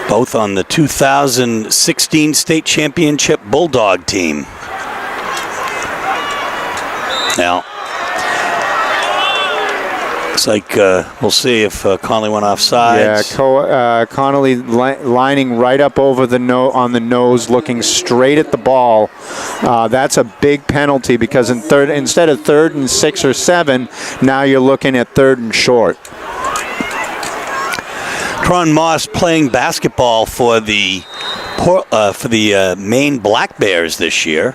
Both on the 2016 state championship Bulldog team. Now, looks like we'll see if Connolly went offsides. Yeah, Connolly lining right up over on the nose, looking straight at the ball. That's a big penalty because instead of 3rd and 6 or 7, now you're looking at 3rd and short. Tron Moss playing basketball for the Maine Black Bears this year.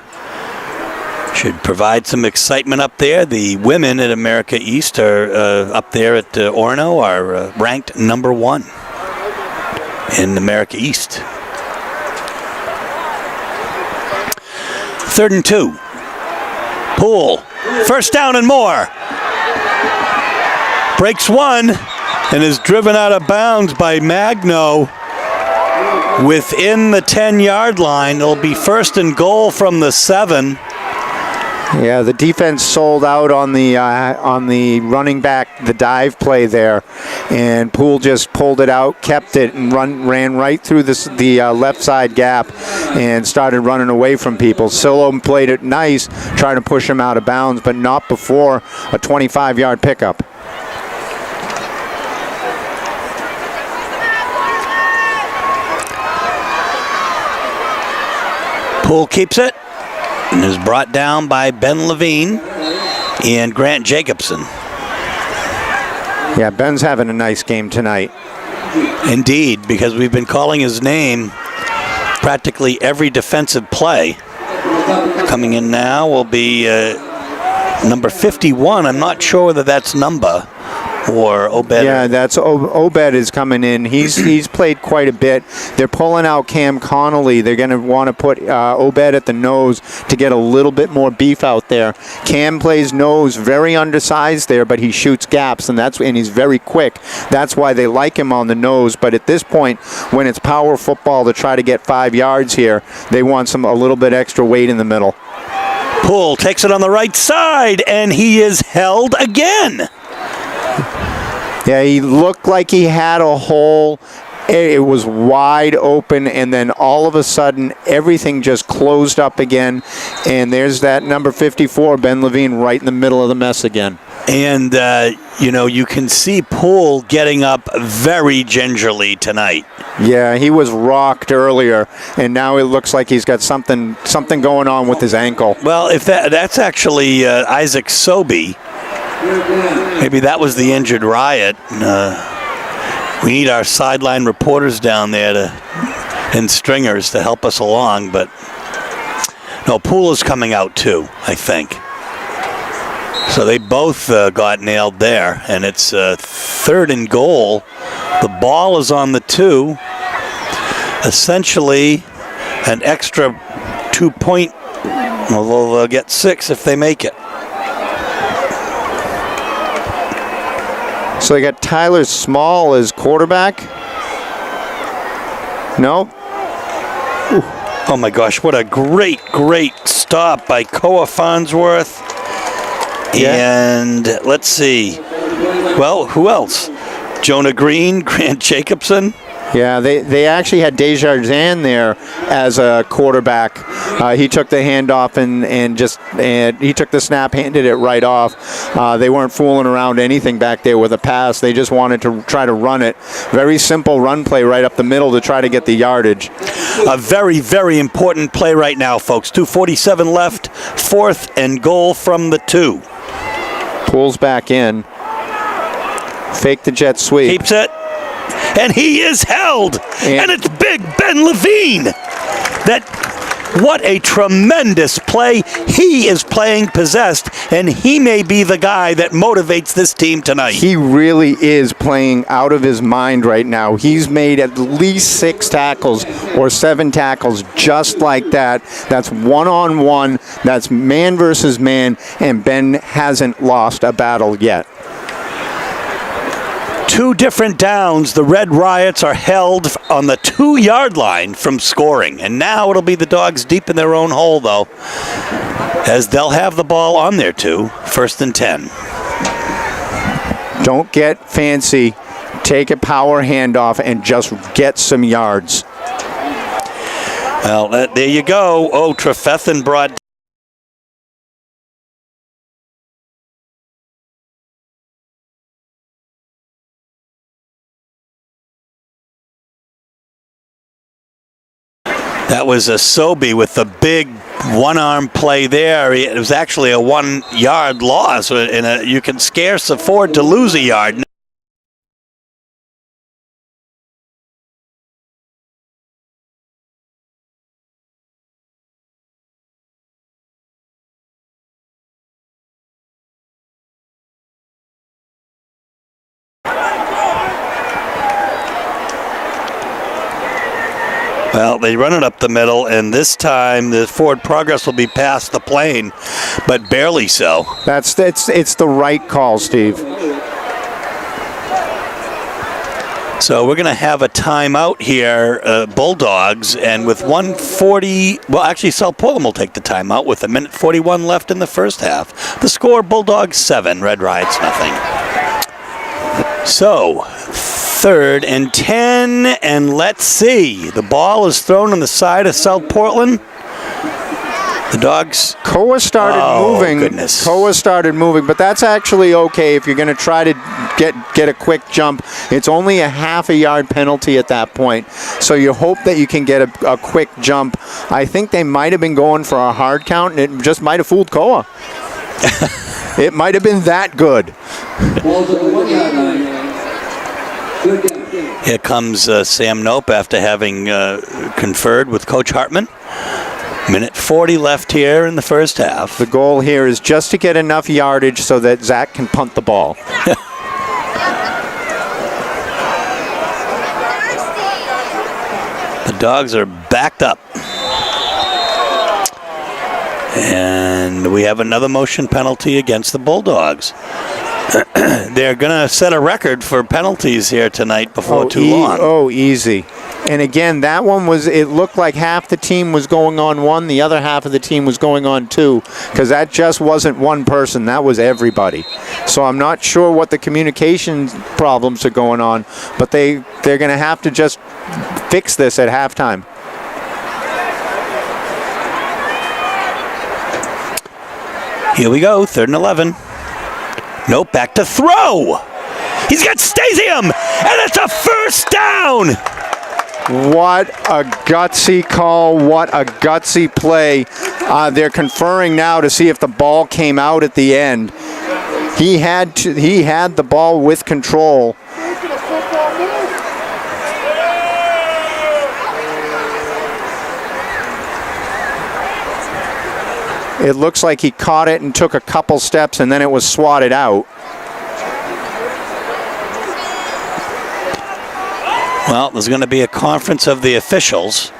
Should provide some excitement up there. The women at America East are up there at Orono are ranked number 1 in America East. 3rd and 2. Poole. First down and more. Breaks one and is driven out of bounds by Magno within the 10-yard line. It'll be 1st and goal from the 7. Yeah, the defense sold out on the running back, the dive play there, and Poole just pulled it out, kept it, and ran right through the left side gap and started running away from people. Silo played it nice, trying to push him out of bounds, but not before a 25-yard pickup. Poole keeps it. And is brought down by Ben Levine and Grant Jacobson. Yeah, Ben's having a nice game tonight. Indeed, because we've been calling his name practically every defensive play. Coming in now will be number 51. I'm not sure whether that's number or Obed. Yeah, that's Obed is coming in. He's played quite a bit. They're pulling out Cam Connolly. They're going to want to put Obed at the nose to get a little bit more beef out there. Cam plays nose, very undersized there, but he shoots gaps, and he's very quick. That's why they like him on the nose. But at this point, when it's power football to try to get 5 yards here, they want a little bit extra weight in the middle. Poole takes it on the right side, and he is held again. Yeah, he looked like he had a hole. It was wide open, and then all of a sudden, everything just closed up again. And there's that number 54, Ben Levine, right in the middle of the mess again. And, you can see Poole getting up very gingerly tonight. Yeah, he was rocked earlier, and now it looks like he's got something going on with his ankle. Well, if that's actually Isaac Sobey. Maybe that was the injured Riot. We need our sideline reporters down there and stringers to help us along, but no, Poole is coming out too, I think. So they both got nailed there, and it's 3rd and goal. The ball is on the 2. Essentially, an extra 2-point. Although they'll get 6 if they make it. So they got Tyler Small as quarterback. No. Oh my gosh, what a great stop by Koa Farnsworth. Yeah. And let's see. Well, who else? Jonah Green, Grant Jacobson. Yeah, they actually had Desjardins there as a quarterback. He took the handoff and he took the snap, handed it right off. They weren't fooling around anything back there with a pass. They just wanted to try to run it. Very simple run play right up the middle to try to get the yardage. A very important play right now, folks. 2:47 left, 4th and goal from the 2. Pulls back in. Fake the jet sweep. Keeps it. And he is held. And it's Big Ben Levine. What a tremendous play. He is playing possessed, and he may be the guy that motivates this team tonight. He really is playing out of his mind right now. He's made at least 6 tackles or 7 tackles just like that. That's one-on-one. That's man versus man, and Ben hasn't lost a battle yet. 2 different downs. The Red Riots are held on the 2-yard line from scoring. And now it'll be the Dogs deep in their own hole, though, as they'll have the ball on their 2, 1st and 10. Don't get fancy. Take a power handoff and just get some yards. Well, there you go. Oh, Trefethen brought... That was a Sobey with the big one-arm play there. It was actually a 1-yard loss. You can scarce afford to lose a yard. Well, they run it up the middle, and this time the forward progress will be past the plane, but barely so. It's the right call, Steve. So we're going to have a timeout here, Bulldogs, and with 1:40, well, actually, South Portland will take the timeout with 1:41 left in the first half. The score, Bulldogs 7, Red Riots nothing. So, 3rd and 10, and let's see. The ball is thrown on the side of South Portland. The Dogs. Koa started moving. Goodness. Koa started moving, but that's actually okay if you're going to try to get a quick jump. It's only a half a yard penalty at that point, so you hope that you can get a quick jump. I think they might have been going for a hard count, and it just might have fooled Koa. It might have been that good. Here comes Sam Nope after having conferred with Coach Hartman. 1:40 left here in the first half. The goal here is just to get enough yardage so that Zach can punt the ball. The Dogs are backed up. And we have another motion penalty against the Bulldogs. They're going to set a record for penalties here tonight before too long. Oh, easy. And again, that one it looked like half the team was going on 1, the other half of the team was going on 2, because that just wasn't one person, that was everybody. So I'm not sure what the communication problems are going on, but they're going to have to just fix this at halftime. Here we go, 3rd and 11. Nope, back to throw. He's got Stasium, and it's a first down. What a gutsy call. What a gutsy play. They're conferring now to see if the ball came out at the end. He had the ball with control. It looks like he caught it and took a couple steps, and then it was swatted out. Well, there's going to be a conference of the officials.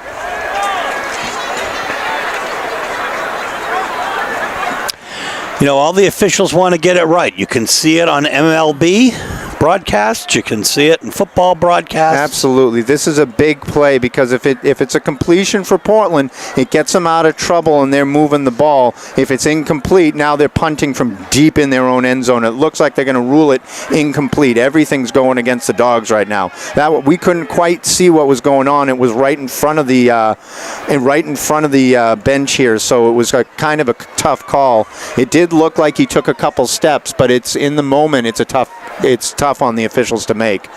You know, all the officials want to get it right. You can see it on MLB broadcasts. You can see it in football broadcasts. Absolutely. This is a big play because if it's a completion for Portland, it gets them out of trouble and they're moving the ball. If it's incomplete, now they're punting from deep in their own end zone. It looks like they're going to rule it incomplete. Everything's going against the Dogs right now. We couldn't quite see what was going on. It was right in front of the bench here, so it was kind of a tough call. It did look like he took a couple steps, but it's in the moment. It's tough on the officials to make.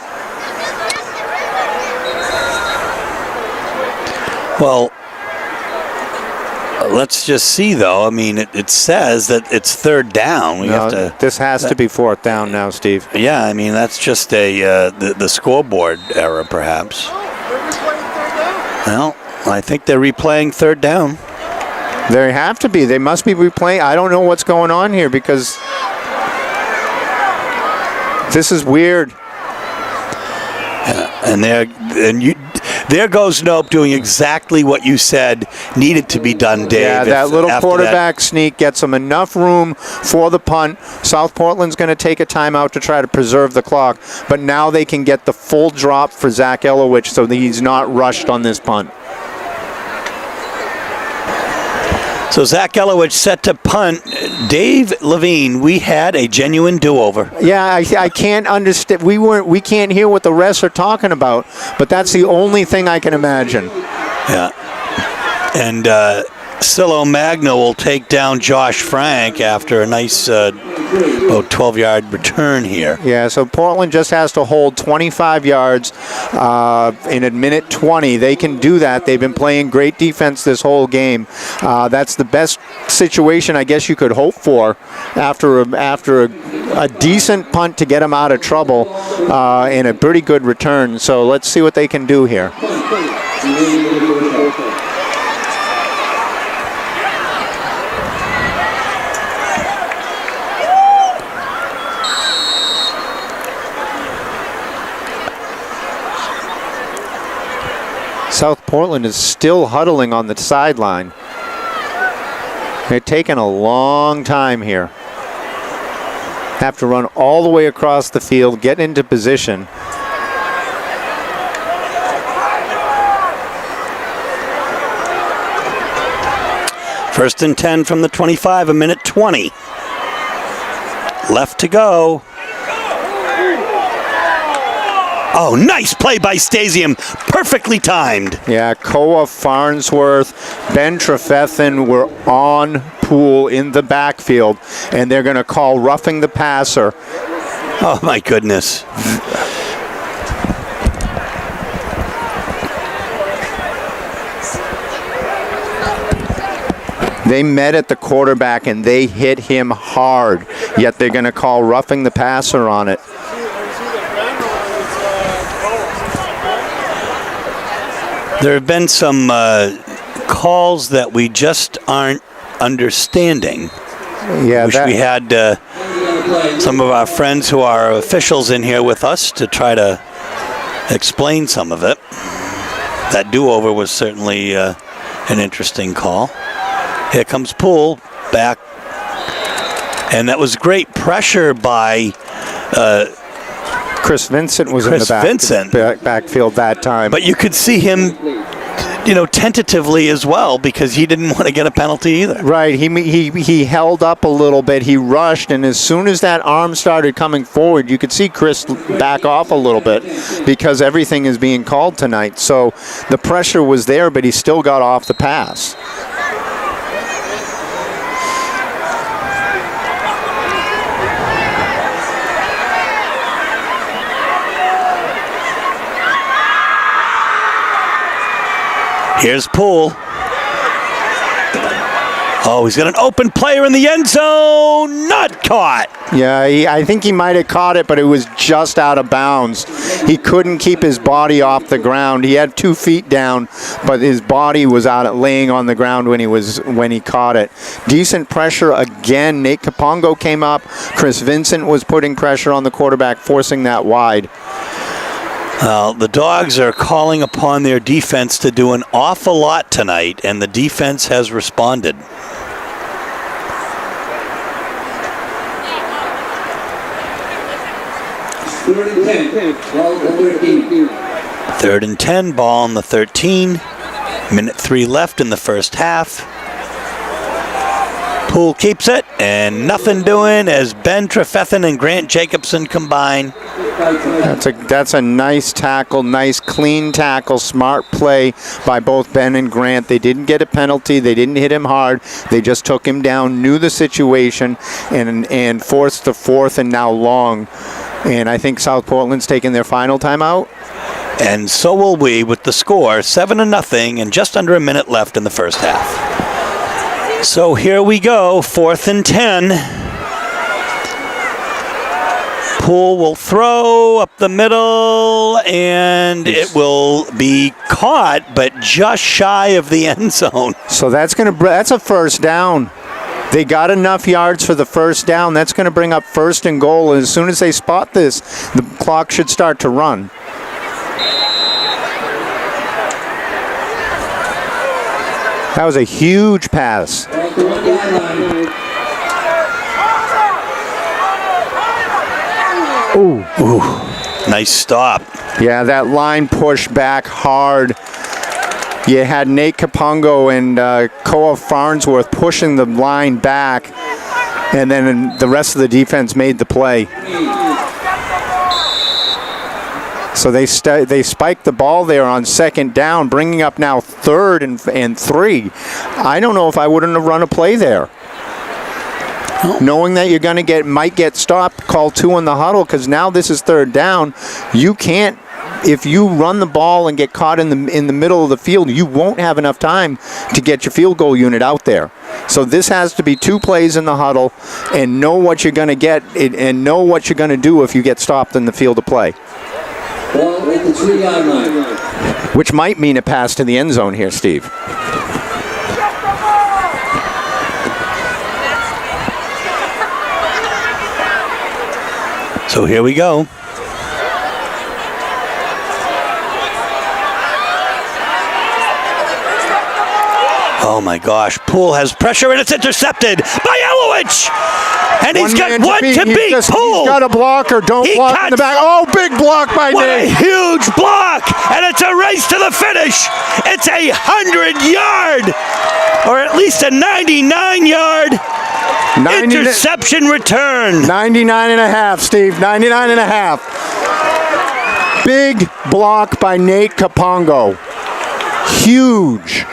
Well, let's just see, though. I mean, it says that it's third down. This has to be fourth down now, Steve. Yeah, I mean, that's just the scoreboard error, perhaps. Well, I think they're replaying third down. They have to be. They must be replaying. I don't know what's going on here because this is weird. There goes Nope doing exactly what you said needed to be done, Dave. Yeah, that little quarterback sneak gets them enough room for the punt. South Portland's going to take a timeout to try to preserve the clock, but now they can get the full drop for Zach Elowich so that he's not rushed on this punt. So Zach Elowich set to punt. Dave Levine, we had a genuine do-over. Yeah, I can't understand. We can't hear what the refs are talking about, but that's the only thing I can imagine. Yeah. And Silo Magno will take down Josh Frank after a nice about 12-yard return here. Yeah, so Portland just has to hold 25 yards in a minute 20. They can do that. They've been playing great defense this whole game. That's the best situation I guess you could hope for after a decent punt to get them out of trouble and a pretty good return. So let's see what they can do here. South Portland is still huddling on the sideline. They're taking a long time here. Have to run all the way across the field, get into position. First and 10 from the 25, a minute 20. Left to go. Oh, nice play by Stasium. Perfectly timed. Yeah, Koa Farnsworth, Ben Trefethen were on Poole in the backfield, and they're going to call roughing the passer. Oh, my goodness. They met at the quarterback, and they hit him hard, yet they're going to call roughing the passer on it. There have been some calls that we just aren't understanding. Yeah, Wish we had some of our friends who are officials in here with us to try to explain some of it. That do-over was certainly an interesting call. Here comes Poole back. And that was great pressure by Chris Vincent was in the backfield that time. But you could see him, tentatively as well because he didn't want to get a penalty either. Right. He held up a little bit. He rushed, and as soon as that arm started coming forward, you could see Chris back off a little bit because everything is being called tonight. So the pressure was there, but he still got off the pass. Here's Poole. Oh, he's got an open player in the end zone. Not caught. Yeah, I think he might have caught it, but it was just out of bounds. He couldn't keep his body off the ground. He had 2 feet down, but his body was out laying on the ground when he caught it. Decent pressure again. Nate Kapongo came up. Chris Vincent was putting pressure on the quarterback, forcing that wide. Well, the Dogs are calling upon their defense to do an awful lot tonight, and the defense has responded. 10, 12 to 13. 3rd and 10, ball on the 13. Minute 3 left in the first half. Poole keeps it, and nothing doing as Ben Trefethen and Grant Jacobson combine. That's a nice tackle, nice clean tackle, smart play by both Ben and Grant. They didn't get a penalty. They didn't hit him hard. They just took him down, knew the situation, and forced the 4th and now long. And I think South Portland's taking their final timeout. And so will we with the score 7-0 and just under a minute left in the first half. So here we go, 4th and 10. Poole will throw up the middle, and it will be caught, but just shy of the end zone. So that's a first down. They got enough yards for the first down. That's going to bring up 1st and goal. And as soon as they spot this, the clock should start to run. That was a huge pass. Ooh. Nice stop. Yeah, that line pushed back hard. You had Nate Kapongo and Koa Farnsworth pushing the line back, and then the rest of the defense made the play. So they spiked the ball there on 2nd down, bringing up now 3rd and 3. I don't know if I wouldn't have run a play there. Knowing that you're going to might get stopped, call 2 in the huddle, because now this is 3rd down. You can't, if you run the ball and get caught in the middle of the field, you won't have enough time to get your field goal unit out there. So this has to be 2 plays in the huddle, and know what you're going to get, and know what you're going to do if you get stopped in the field of play. Ball at the 3-yard line. Which might mean a pass to the end zone here, Steve. So here we go. Oh my gosh, Poole has pressure and it's intercepted by Elowich! And he's got one to beat. Poole! He's got a blocker, don't block in the back. Oh, big block by What Nate. a huge block! And it's a race to the finish! It's a 100-yard, or at least a 99-yard interception return. 99 and a half, Steve, 99 and a half. Big block by Nate Kapongo. Huge.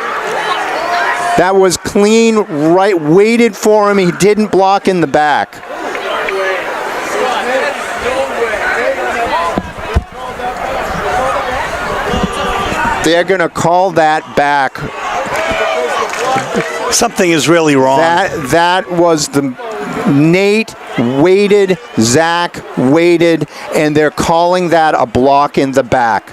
That was clean, right, waited for him. He didn't block in the back. They're going to call that back. Something is really wrong. That was Nate waited, Zach waited, and they're calling that a block in the back.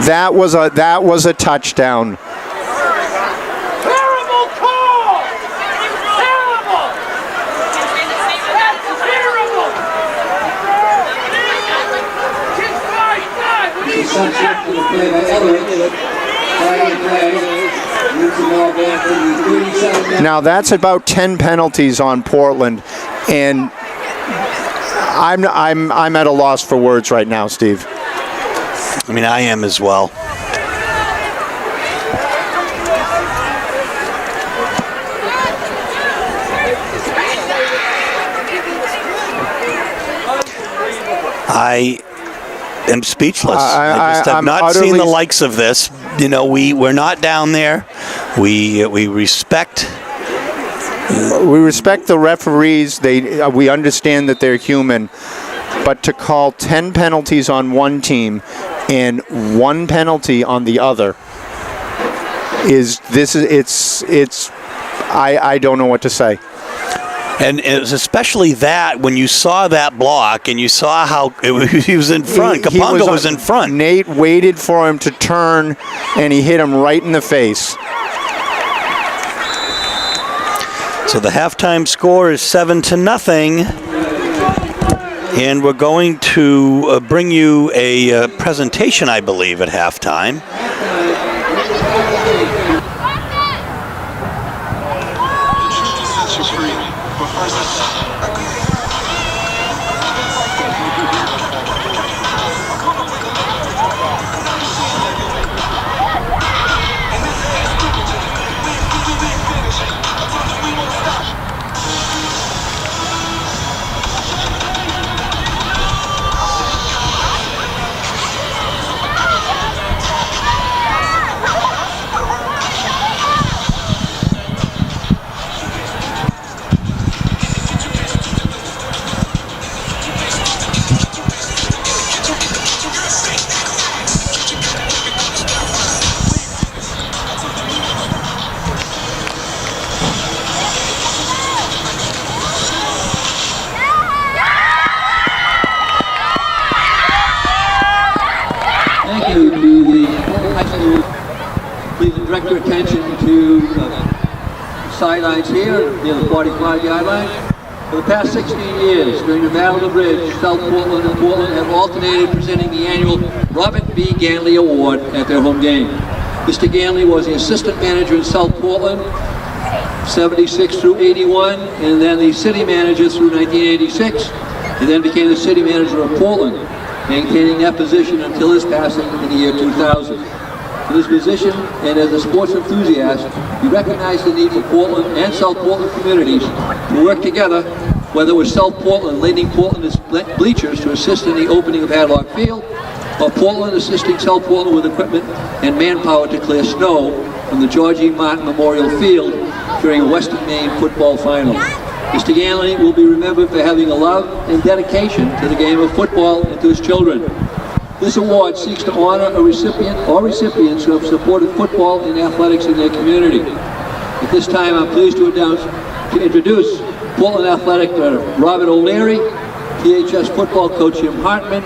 That was a touchdown. Terrible call! Terrible! That's terrible! Subject to the play by Elowich. Now that's about 10 penalties on Portland, and I'm at a loss for words right now, Steve. I mean, I am as well. I am speechless. I just have not seen the likes of this. You know, we're not down there. We respect. We respect the referees. We understand that they're human, but to call 10 penalties on one team and 1 penalty on the other I don't know what to say. And it was especially that when you saw that block and you saw how he was in front. Kapongo was in front. Nate waited for him to turn, and he hit him right in the face. So the halftime score is 7-0. And we're going to bring you a presentation, I believe, at halftime. Thank you to the high school. Please direct your attention to the sidelines here near the 45-yard line. For the past 16 years, during the Battle of the Bridge, South Portland and Portland have alternated presenting the annual Robert B. Ganley Award at their home game. Mr. Ganley was the assistant manager in South Portland, 76 through 81, and then the city manager through 1986, and then became the city manager of Portland, maintaining that position until his passing in the year 2000. In his position and as a sports enthusiast, he recognized the need for Portland and South Portland communities to work together, whether it was South Portland lending Portland's bleachers to assist in the opening of Hadlock Field, or Portland assisting South Portland with equipment and manpower to clear snow from the George E. Martin Memorial Field during a Western Maine football final. Mr. Ganley will be remembered for having a love and dedication to the game of football and to his children. This award seeks to honor a recipient or recipients who have supported football and athletics in their community. At this time, I'm pleased to introduce Portland Athletic Director Robert O'Leary, PHS football coach Jim Hartman,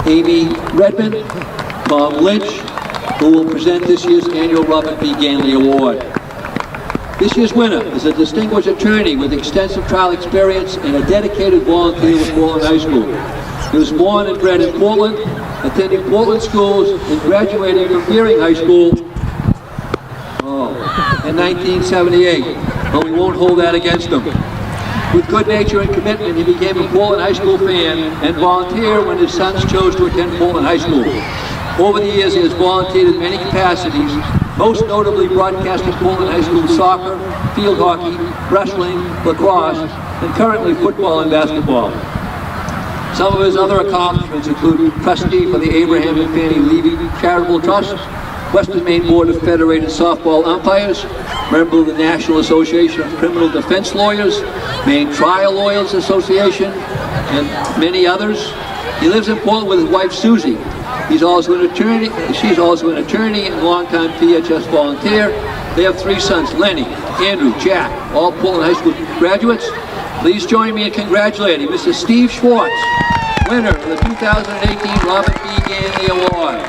Amy Redmond, Tom Lynch, who will present this year's annual Robert B. Ganley Award. This year's winner is a distinguished attorney with extensive trial experience and a dedicated volunteer with Portland High School. He was born and bred in Portland, attending Portland schools and graduating from Fearing High School in 1978, but we won't hold that against him. With good nature and commitment, he became a Portland High School fan and volunteer when his sons chose to attend Portland High School. Over the years, he has volunteered in many capacities, most notably broadcasting Portland High School soccer, field hockey, wrestling, lacrosse, and currently football and basketball. Some of his other accomplishments include trustee for the Abraham and Fannie Levy Charitable Trust, Western Maine Board of Federated Softball Umpires, member of the National Association of Criminal Defense Lawyers, Maine Trial Lawyers Association, and many others. He lives in Portland with his wife Susie. She's also an attorney and longtime PHS volunteer. They have 3 sons, Lenny, Andrew, Jack, all Portland High School graduates. Please join me in congratulating Mr. Steve Schwartz, winner of the 2018 Robert B. Ganley Award.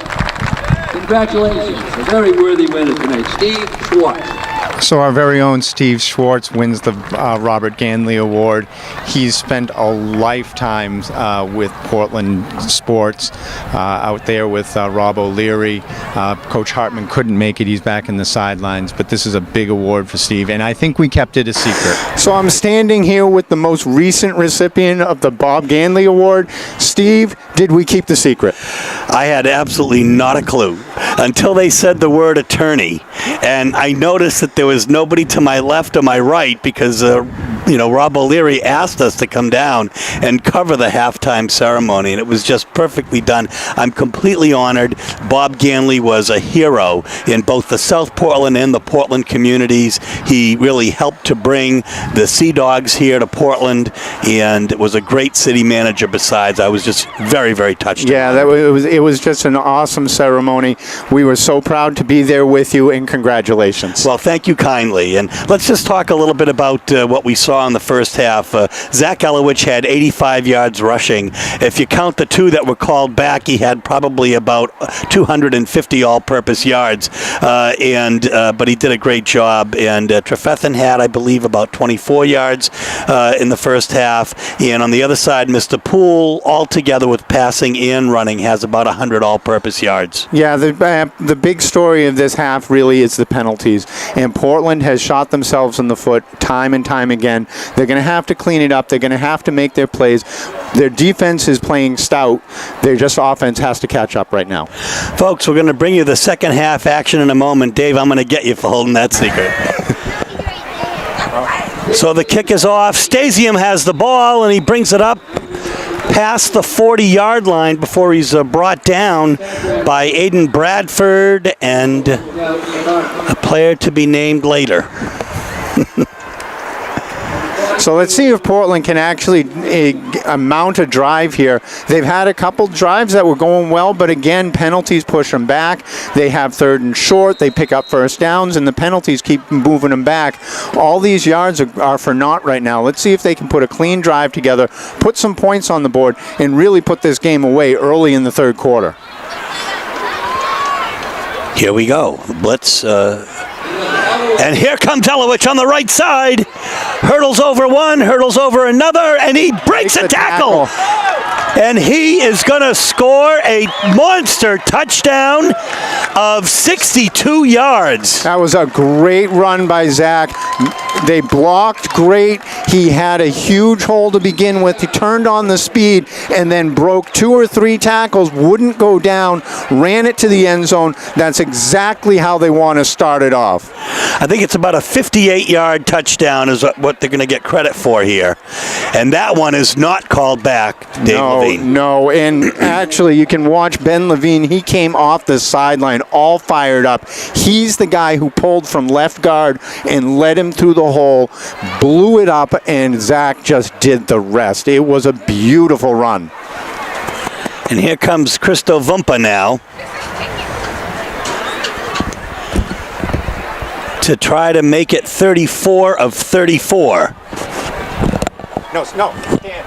Congratulations, a very worthy winner tonight, Steve Schwartz. So our very own Steve Schwartz wins the Robert Ganley Award. He's spent a lifetime with Portland sports, out there with Rob O'Leary. Coach Hartman couldn't make it. He's back in the sidelines, but this is a big award for Steve, and I think we kept it a secret. So I'm standing here with the most recent recipient of the Bob Ganley Award. Steve, did we keep the secret? I had absolutely not a clue until they said the word attorney, and I noticed that there was nobody to my left or my right because Rob O'Leary asked us to come down and cover the halftime ceremony, and it was just perfectly done. I'm completely honored. Bob Ganley was a hero in both the South Portland and the Portland communities. He really helped to bring the Sea Dogs here to Portland, and was a great city manager besides. I was just very, very touched. Yeah, it was just an awesome ceremony. We were so proud to be there with you, and congratulations. Well, thank you kindly. And let's just talk a little bit about what we saw saw in the first half. Zach Elowich had 85 yards rushing. If you count the 2 that were called back, he had probably about 250 all-purpose yards. But he did a great job. And Trefethen had, I believe, about 24 yards in the first half. And on the other side, Mr. Poole, altogether with passing and running, has about 100 all-purpose yards. Yeah, the big story of this half really is the penalties. And Portland has shot themselves in the foot time and time again. They're going to have to clean it up. They're going to have to make their plays. Their defense is playing stout. Their just offense has to catch up right now. Folks, we're going to bring you the second half action in a moment. Dave, I'm going to get you for holding that secret. So the kick is off. Stasium has the ball, and he brings it up past the 40-yard line before he's brought down by Aiden Bradford and a player to be named later. So let's see if Portland can actually mount a drive here. They've had a couple drives that were going well, but again, penalties push them back. They have 3rd and short. They pick up first downs, and the penalties keep moving them back. All these yards are for naught right now. Let's see if they can put a clean drive together, put some points on the board, and really put this game away early in the third quarter. Here we go. Blitz. And here comes Elowich on the right side. Hurdles over one, hurdles over another, and he breaks a tackle. And he is going to score a monster touchdown of 62 yards. That was a great run by Zach. They blocked great. He had a huge hole to begin with. He turned on the speed and then broke 2 or 3 tackles, wouldn't go down, ran it to the end zone. That's exactly how they want to start it off. I think it's about a 58-yard touchdown is what they're going to get credit for here. And that one is not called back, Dave Levine. No, and actually you can watch Ben Levine. He came off the sideline all fired up. He's the guy who pulled from left guard and led him through the hole, blew it up, and Zach just did the rest. It was a beautiful run. And here comes Christo Vumpa now to try to make it 34 of 34. No, Dan.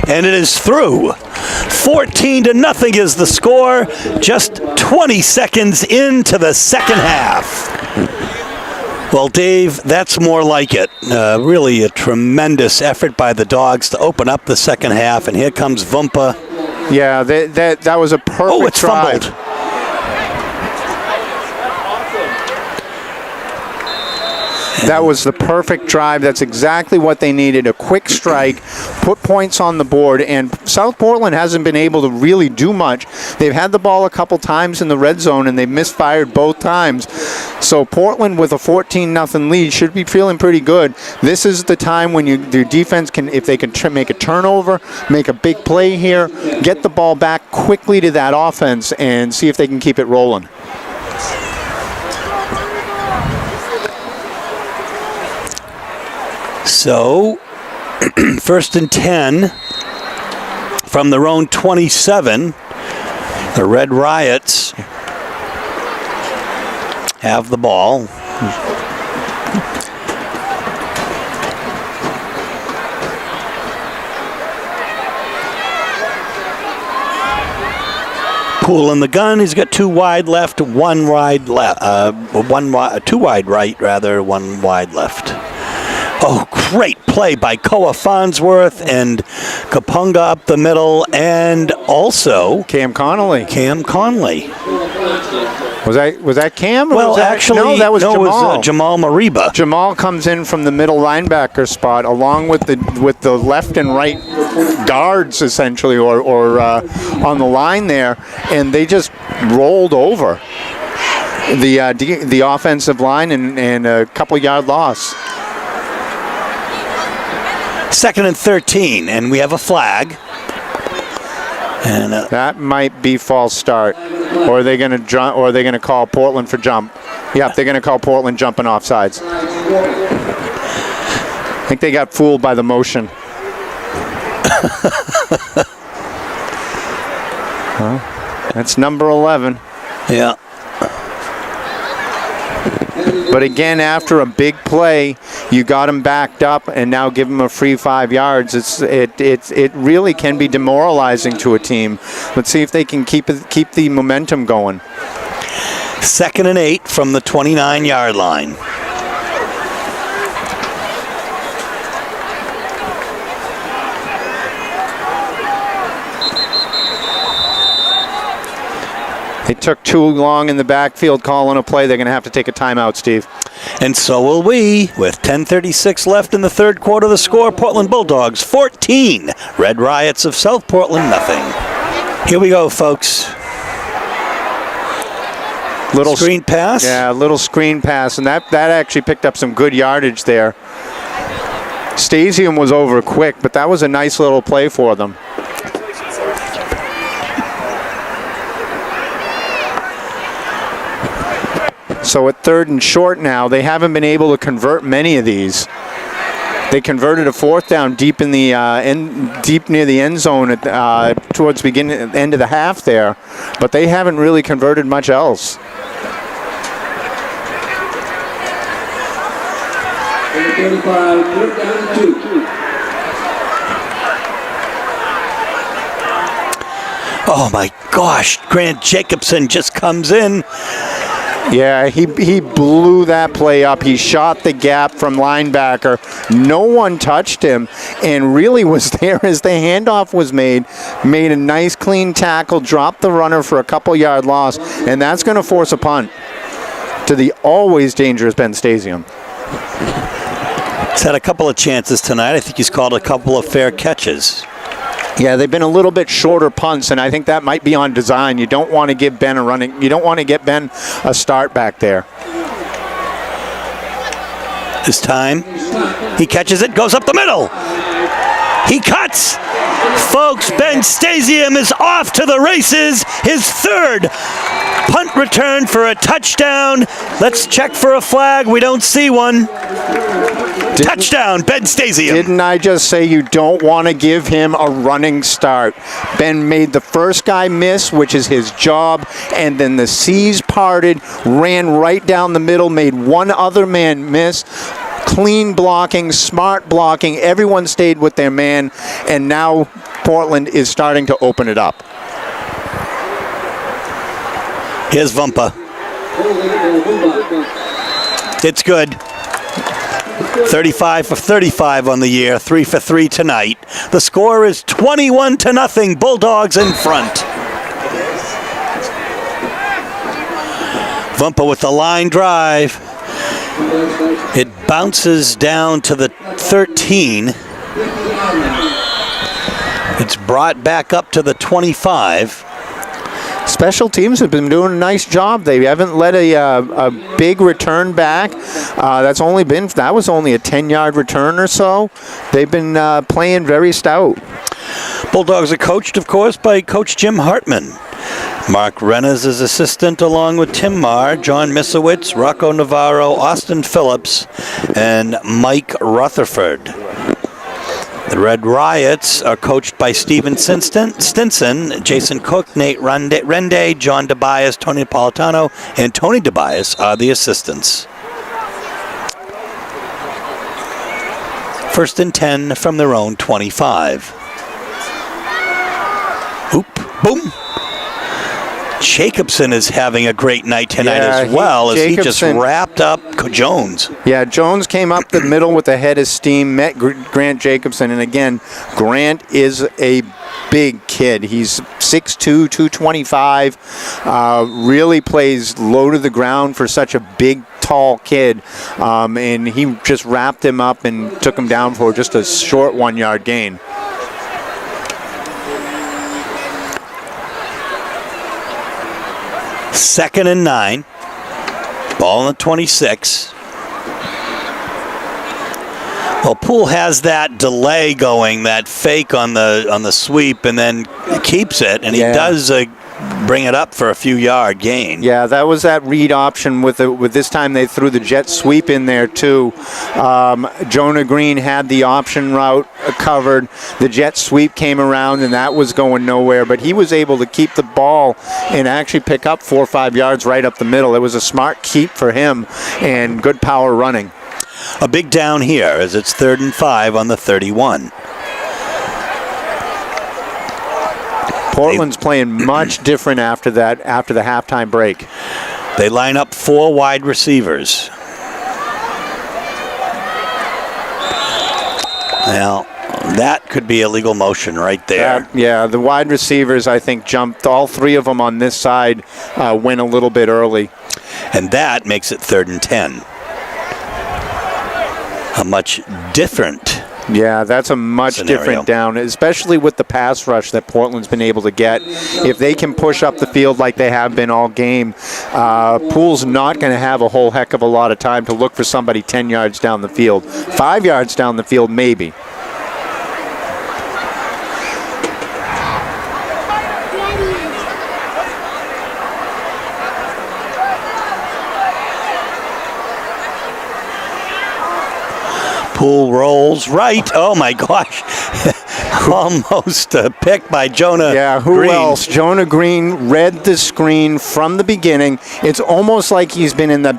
And it is through. 14-0 is the score, just 20 seconds into the second half. Well, Dave, that's more like it. Really a tremendous effort by the Dogs to open up the second half, and here comes Vumpa. Yeah, that was a perfect drive. Fumbled. That was the perfect drive. That's exactly what they needed. A quick strike, put points on the board, and South Portland hasn't been able to really do much. They've had the ball a couple times in the red zone, and they misfired both times. So Portland with a 14-0 lead should be feeling pretty good. This is the time when your defense can, if they can make a turnover, make a big play here, get the ball back quickly to that offense, and see if they can keep it rolling. So, 1st and 10 from their own 27. The Red Riots have the ball. Poole in the gun. He's got 2 wide left, 1 wide left, 2 wide right rather, 1 wide left. Oh, great play by Koa Farnsworth and Kapunga up the middle, and also Cam Connolly. Was that Cam? Or Well, was that, actually, no, that was Jamal. It was Jamal Mariba. Jamal comes in from the middle linebacker spot, along with the left and right guards, essentially, or on the line there, and they just rolled over the offensive line and a couple-yard loss. 2nd and 13, and we have a flag. And that might be false start, or are they going to jump, or are they going to call Portland for jump? Yep, they're going to call Portland jumping offsides. I think they got fooled by the motion. That's number 11. Yeah. But again, after a big play, you got him backed up and now give him a free 5 yards. It really can be demoralizing to a team. Let's see if they can keep the momentum going. 2nd and 8 from the 29-yard line. They took too long in the backfield calling a play. They're going to have to take a timeout, Steve. And so will we. With 10:36 left in the third quarter, the score, Portland Bulldogs 14. Red Riots of South Portland, nothing. Here we go, folks. Little screen pass? Yeah, a little screen pass, and that actually picked up some good yardage there. Stasium was over quick, but that was a nice little play for them. So at 3rd and short now, they haven't been able to convert many of these. They converted a 4th down deep in the deep near the end zone towards the end of the half there, but they haven't really converted much else. Number 35, 3rd down and 2. Oh my gosh, Grant Jacobson just comes in. Yeah, he blew that play up. He shot the gap from linebacker. No one touched him and really was there as the handoff was made a nice clean tackle, dropped the runner for a couple yard loss, and that's going to force a punt to the always dangerous Ben Stasium. He's had a couple of chances tonight. I think he's called a couple of fair catches. Yeah, they've been a little bit shorter punts, and I think that might be on design. You don't want to give Ben a running. You don't want to get Ben a start back there. This time, he catches it, goes up the middle. He cuts. Folks, Ben Stasium is off to the races. His 3rd punt return for a touchdown. Let's check for a flag. We don't see one. Touchdown, Ben Stasium. Didn't I just say you don't want to give him a running start? Ben made the first guy miss, which is his job, and then the seas parted, ran right down the middle, made one other man miss. Clean blocking, smart blocking. Everyone stayed with their man, and now Portland is starting to open it up. Here's Vumpa. It's good. 35 for 35 on the year, 3 for 3 tonight. The score is 21-0. Bulldogs in front. Vumpa with the line drive. It bounces down to the 13. It's brought back up to the 25. Special teams have been doing a nice job. They haven't let a big return back. That was only a 10-yard return or so. They've been playing very stout. Bulldogs are coached, of course, by Coach Jim Hartman. Mark Rennes is assistant along with Tim Marr, John Misowitz, Rocco Navarro, Austin Phillips, and Mike Rutherford. The Red Riots are coached by Steven Stinson, Jason Cook, Nate Rende, John DeBias, Tony Napolitano, and Tony DeBias are the assistants. 1st and 10 from their own 25. Oop, boom. Jacobson is having a great night tonight as well, as he just wrapped up Jones. Yeah, Jones came up the middle with a head of steam, met Grant Jacobson, and again, Grant is a big kid. He's 6'2", 225, really plays low to the ground for such a big, tall kid, and he just wrapped him up and took him down for just a short 1-yard gain. Second and 9. Ball on the 26. Well, Poole has that delay going, that fake on the sweep, and then keeps it, and he does bring it up for a few yard gain. Yeah, that was that read option with this time they threw the jet sweep in there too. Jonah Green had the option route covered. The jet sweep came around and that was going nowhere, but he was able to keep the ball and actually pick up 4 or 5 yards right up the middle. It was a smart keep for him and good power running. A big down here as it's 3rd and 5 on the 31. Portland's playing much different after that, after the halftime break. They line up 4 wide receivers. Now, that could be illegal motion right there. Yeah, the wide receivers, I think, jumped. All 3 of them on this side went a little bit early. And that makes it 3rd and 10. A much different Yeah, that's a much scenario. different down, especially with the pass rush that Portland's been able to get. If they can push up the field like they have been all game, Poole's not going to have a whole heck of a lot of time to look for somebody 10 yards down the field. 5 yards down the field, maybe. Poole rolls right. Oh my gosh. Almost a pick by Jonah Who Green. else? Jonah Green read the screen from the beginning. It's almost like he's been in the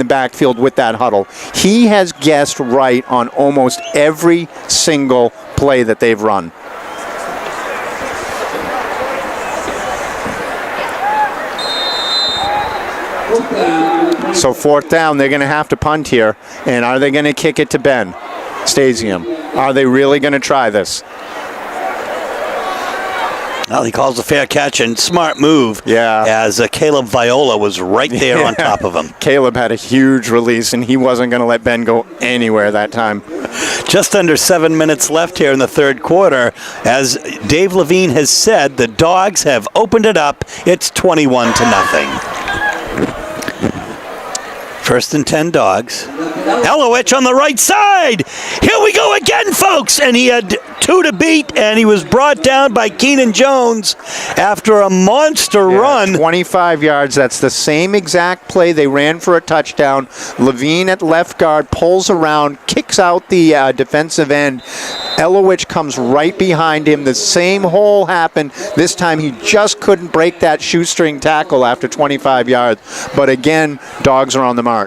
backfield with that huddle. He has guessed right on almost every single play that they've run. So 4th down, they're going to have to punt here. And are they going to kick it to Ben Stasium? Are they really going to try this? Well, he calls a fair catch and smart move. Yeah. As Caleb Viola was right there on top of him. Caleb had a huge release, and he wasn't going to let Ben go anywhere that time. Just under 7 minutes left here in the 3rd quarter. As Dave Levine has said, the Dogs have opened it up. It's 21-0. 1st and 10 Dogs. Elowich on the right side. Here we go again, folks. And he had 2 to beat, and he was brought down by Keenan Jones after a monster run. 25 yards. That's the same exact play they ran for a touchdown. Levine at left guard pulls around, kicks out the defensive end. Elowich comes right behind him. The same hole happened. This time he just couldn't break that shoestring tackle after 25 yards. But again, Dogs are on the march.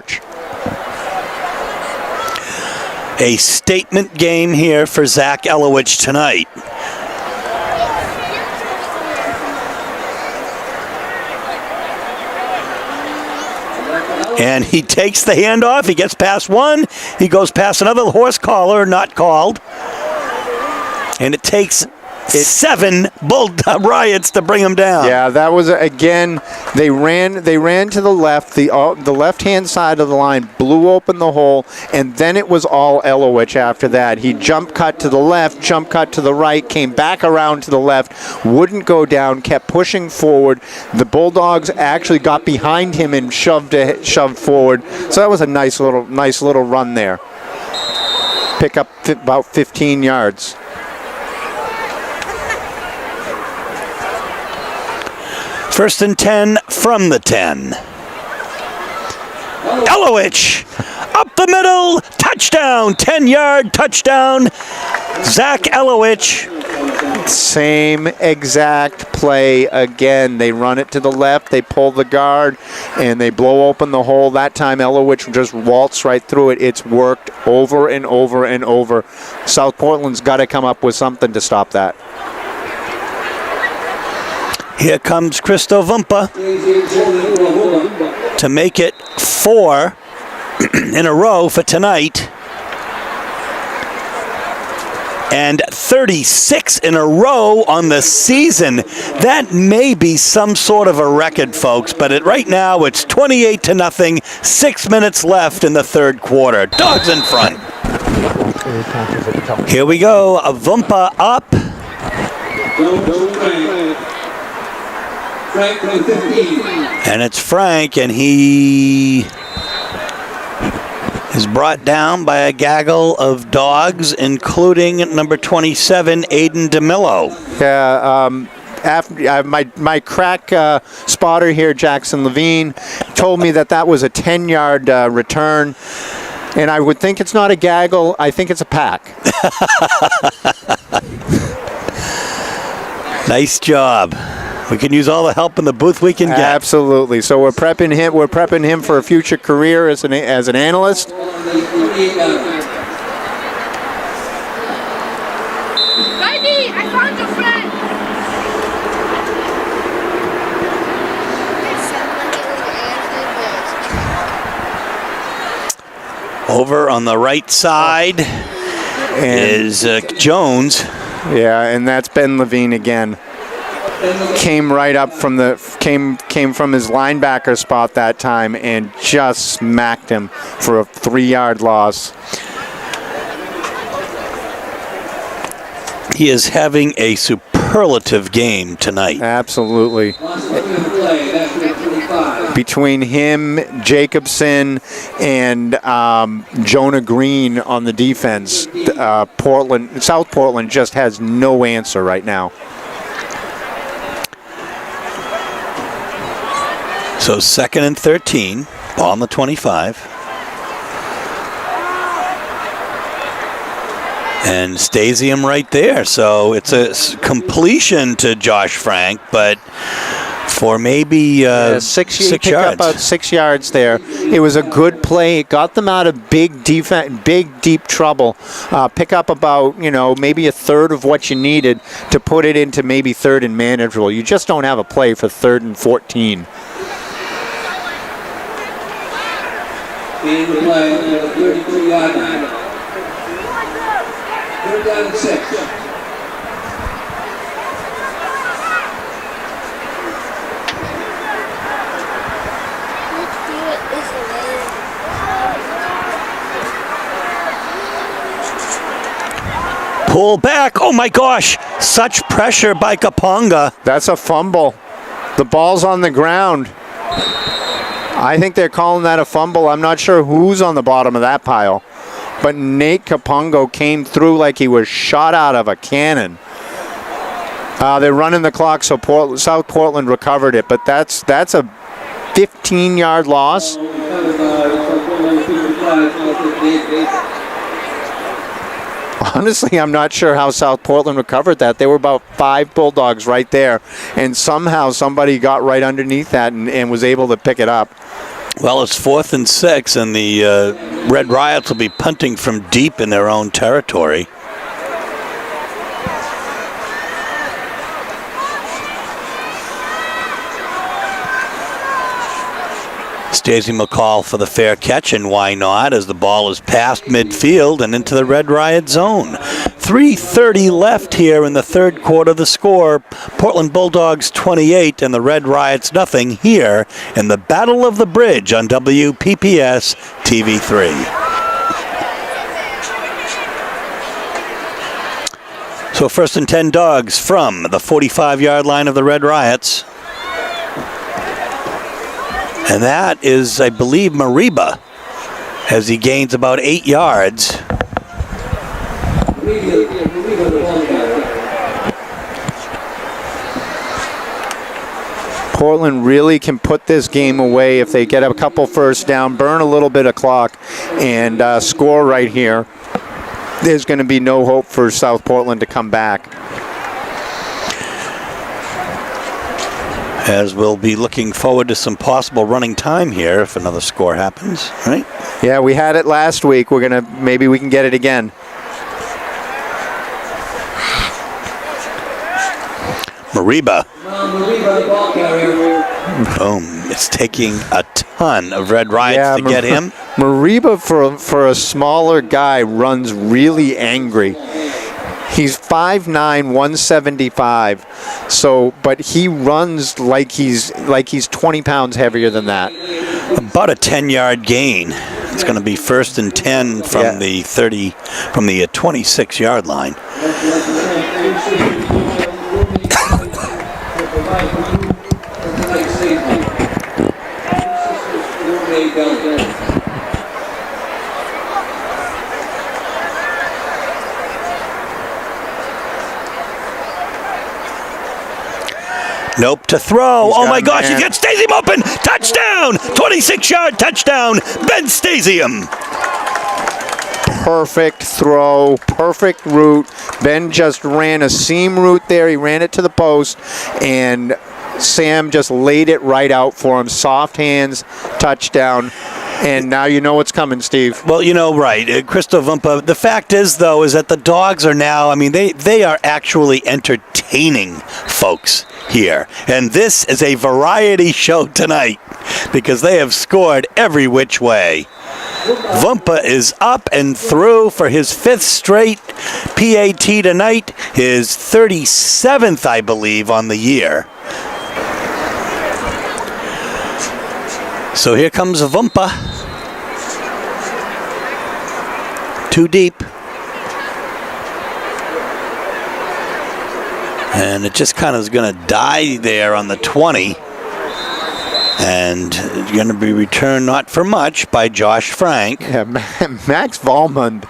A statement game here for Zach Elowich tonight. And he takes the handoff. He gets past one. He goes past another horse collar, not called. And it takes 7 Bull Riots to bring him down. Yeah, that was again. They ran to the left. The left-hand side of the line blew open the hole, and then it was all Elowich after that. He jump cut to the left, jump cut to the right, came back around to the left, wouldn't go down, kept pushing forward. The Bulldogs actually got behind him and shoved forward. So that was a nice little run there. Pick up about 15 yards. First and 10 from the 10. Elowich up the middle, touchdown, 10-yard touchdown. Zach Elowich. Same exact play again. They run it to the left, they pull the guard, and they blow open the hole. That time Elowich just waltzed right through it. It's worked over and over and over. South Portland's got to come up with something to stop that. Here comes Christo Vumpa to make it 4 in a row for tonight. And 36 in a row on the season. That may be some sort of a record, folks, but right now it's 28-0, 6 minutes left in the 3rd quarter. Dogs in front. Here we go, a Vumpa up. And it's Frank, and he is brought down by a gaggle of Dogs, including number 27, Aiden DeMillo. Yeah, after my crack spotter here, Jackson Levine, told me that was a 10-yard return. And I would think it's not a gaggle. I think it's a pack. Nice job. We can use all the help in the booth we can get. Absolutely. So we're prepping him. We're prepping him for a future career as an analyst. Heidi, I found your friend. Over on the right side is Jones. Yeah, and that's Ben Levine again. Came right up from came from his linebacker spot that time and just smacked him for a 3-yard loss. He is having a superlative game tonight. Absolutely. Between him, Jacobson, and Jonah Green on the defense, South Portland just has no answer right now. So 2nd and 13, ball on the 25. And Stasium right there. So it's a completion to Josh Frank, but for maybe 6 yards. Up about 6 yards there. It was a good play. It got them out of big deep trouble. Pick up about, maybe a third of what you needed to put it into maybe 3rd and manageable. You just don't have a play for 3rd and 14. Being the play on the 32-yard line. 3rd down and 6. Pull back. Oh my gosh. Such pressure by Kaponga. That's a fumble. The ball's on the ground. I think they're calling that a fumble. I'm not sure who's on the bottom of that pile. But Nate Kapongo came through like he was shot out of a cannon. They're running the clock, so South Portland recovered it. But that's a 15-yard loss. Honestly, I'm not sure how South Portland recovered that. There were about 5 Bulldogs right there, and somehow somebody got right underneath that and was able to pick it up. Well, it's 4th and 6, and the Red Riots will be punting from deep in their own territory. Stacey McCall for the fair catch, and why not, as the ball is past midfield and into the Red Riot zone. 3:30 left here in the 3rd quarter. The score, Portland Bulldogs 28 and the Red Riots nothing here in the Battle of the Bridge on WPPS TV3. So 1st and 10 Dogs from the 45-yard line of the Red Riots. And that is, I believe, Mariba, as he gains about 8 yards. Portland really can put this game away if they get a couple first down, burn a little bit of clock, and score right here. There's going to be no hope for South Portland to come back. As we'll be looking forward to some possible running time here if another score happens, right? Yeah, we had it last week. Maybe we can get it again. Mariba. Boom. It's taking a ton of Red Riots to get him. Mariba, for a smaller guy, runs really angry. He's 5'9", 175. But he runs like he's 20 pounds heavier than that. About a 10-yard gain. It's going to be 1st and 10 from the 26-yard line. Nope, to throw. He's Oh got my a gosh, he man. gets Stasium open. Touchdown! 26-yard touchdown, Ben Stasium. Perfect throw, perfect route. Ben just ran a seam route there. He ran it to the post, and Sam just laid it right out for him. Soft hands, touchdown. And now you know what's coming, Steve. Well, right. Christo Vumpa, the fact is, though, is that the dogs are now, they are actually entertaining folks here. And this is a variety show tonight because they have scored every which way. Vumpa is up and through for his 5th straight PAT tonight, his 37th, I believe, on the year. So here comes Vumpa. Too deep. And it just kind of is going to die there on the 20. And going to be returned not for much by Josh Frank. Yeah, Max Vollmund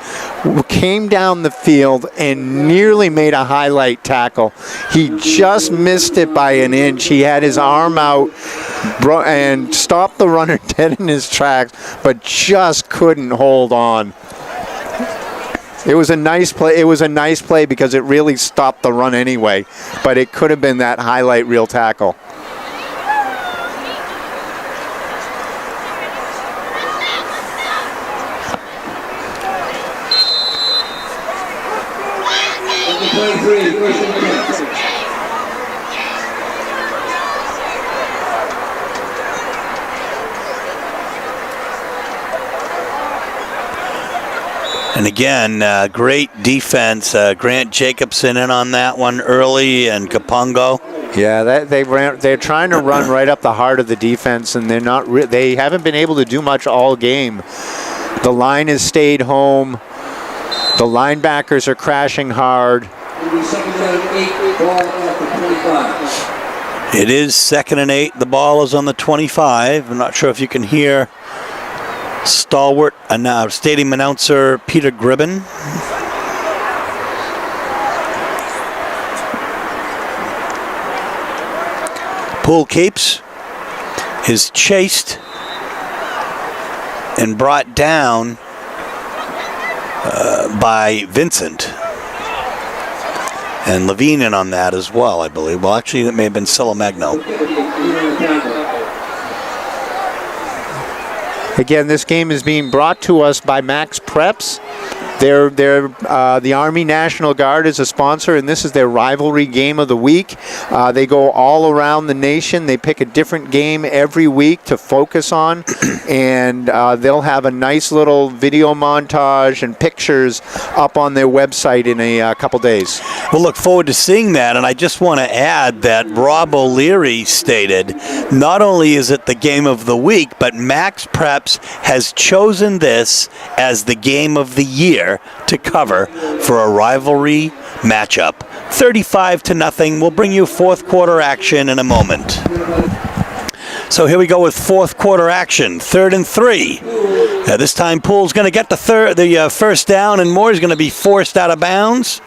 came down the field and nearly made a highlight tackle. He just missed it by an inch. He had his arm out and stopped the runner dead in his tracks, but just couldn't hold on. It was a nice play. It was a nice play because it really stopped the run anyway, but it could have been that highlight reel tackle. And again, great defense. Grant Jacobson in on that one early, and Kapongo. Yeah, they're trying to run right up the heart of the defense, and they haven't been able to do much all game. The line has stayed home. The linebackers are crashing hard. It is 2nd and 8. The ball is on the 25. I'm not sure if you can hear stalwart stadium announcer Peter Gribben. Poole keeps, is chased and brought down by Vincent. And Levine in on that as well, I believe. Well, actually, that may have been Silomagno. Again, this game is being brought to us by Max Preps. The Army National Guard is a sponsor, and this is their rivalry game of the week. They go all around the nation. They pick a different game every week to focus on, and they'll have a nice little video montage and pictures up on their website in a couple days. We'll look forward to seeing that, and I just want to add that Rob O'Leary stated, not only is it the game of the week, but Max Preps has chosen this as the game of the year to cover for a rivalry matchup. 35-0. We'll bring you 4th quarter action in a moment. So here we go with 4th quarter action. 3rd and 3. This time Poole's going to get the 1st down, and Moore's going to be forced out of bounds.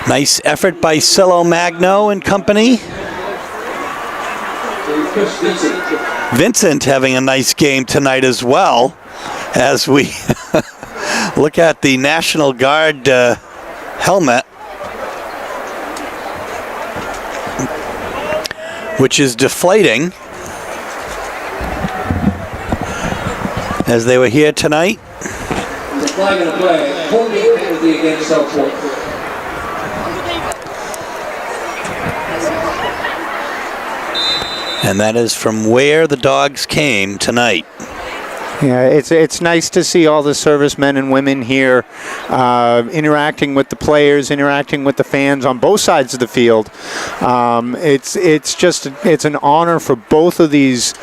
Nice effort by Silomagno and company. Vincent having a nice game tonight as well, as we look at the National Guard helmet, which is deflating, as they were here tonight. The flag and the play. Holding penalty against Southport. And that is from where the dogs came tonight. Yeah, it's nice to see all the servicemen and women here interacting with the players, interacting with the fans on both sides of the field. It's an honor for both of these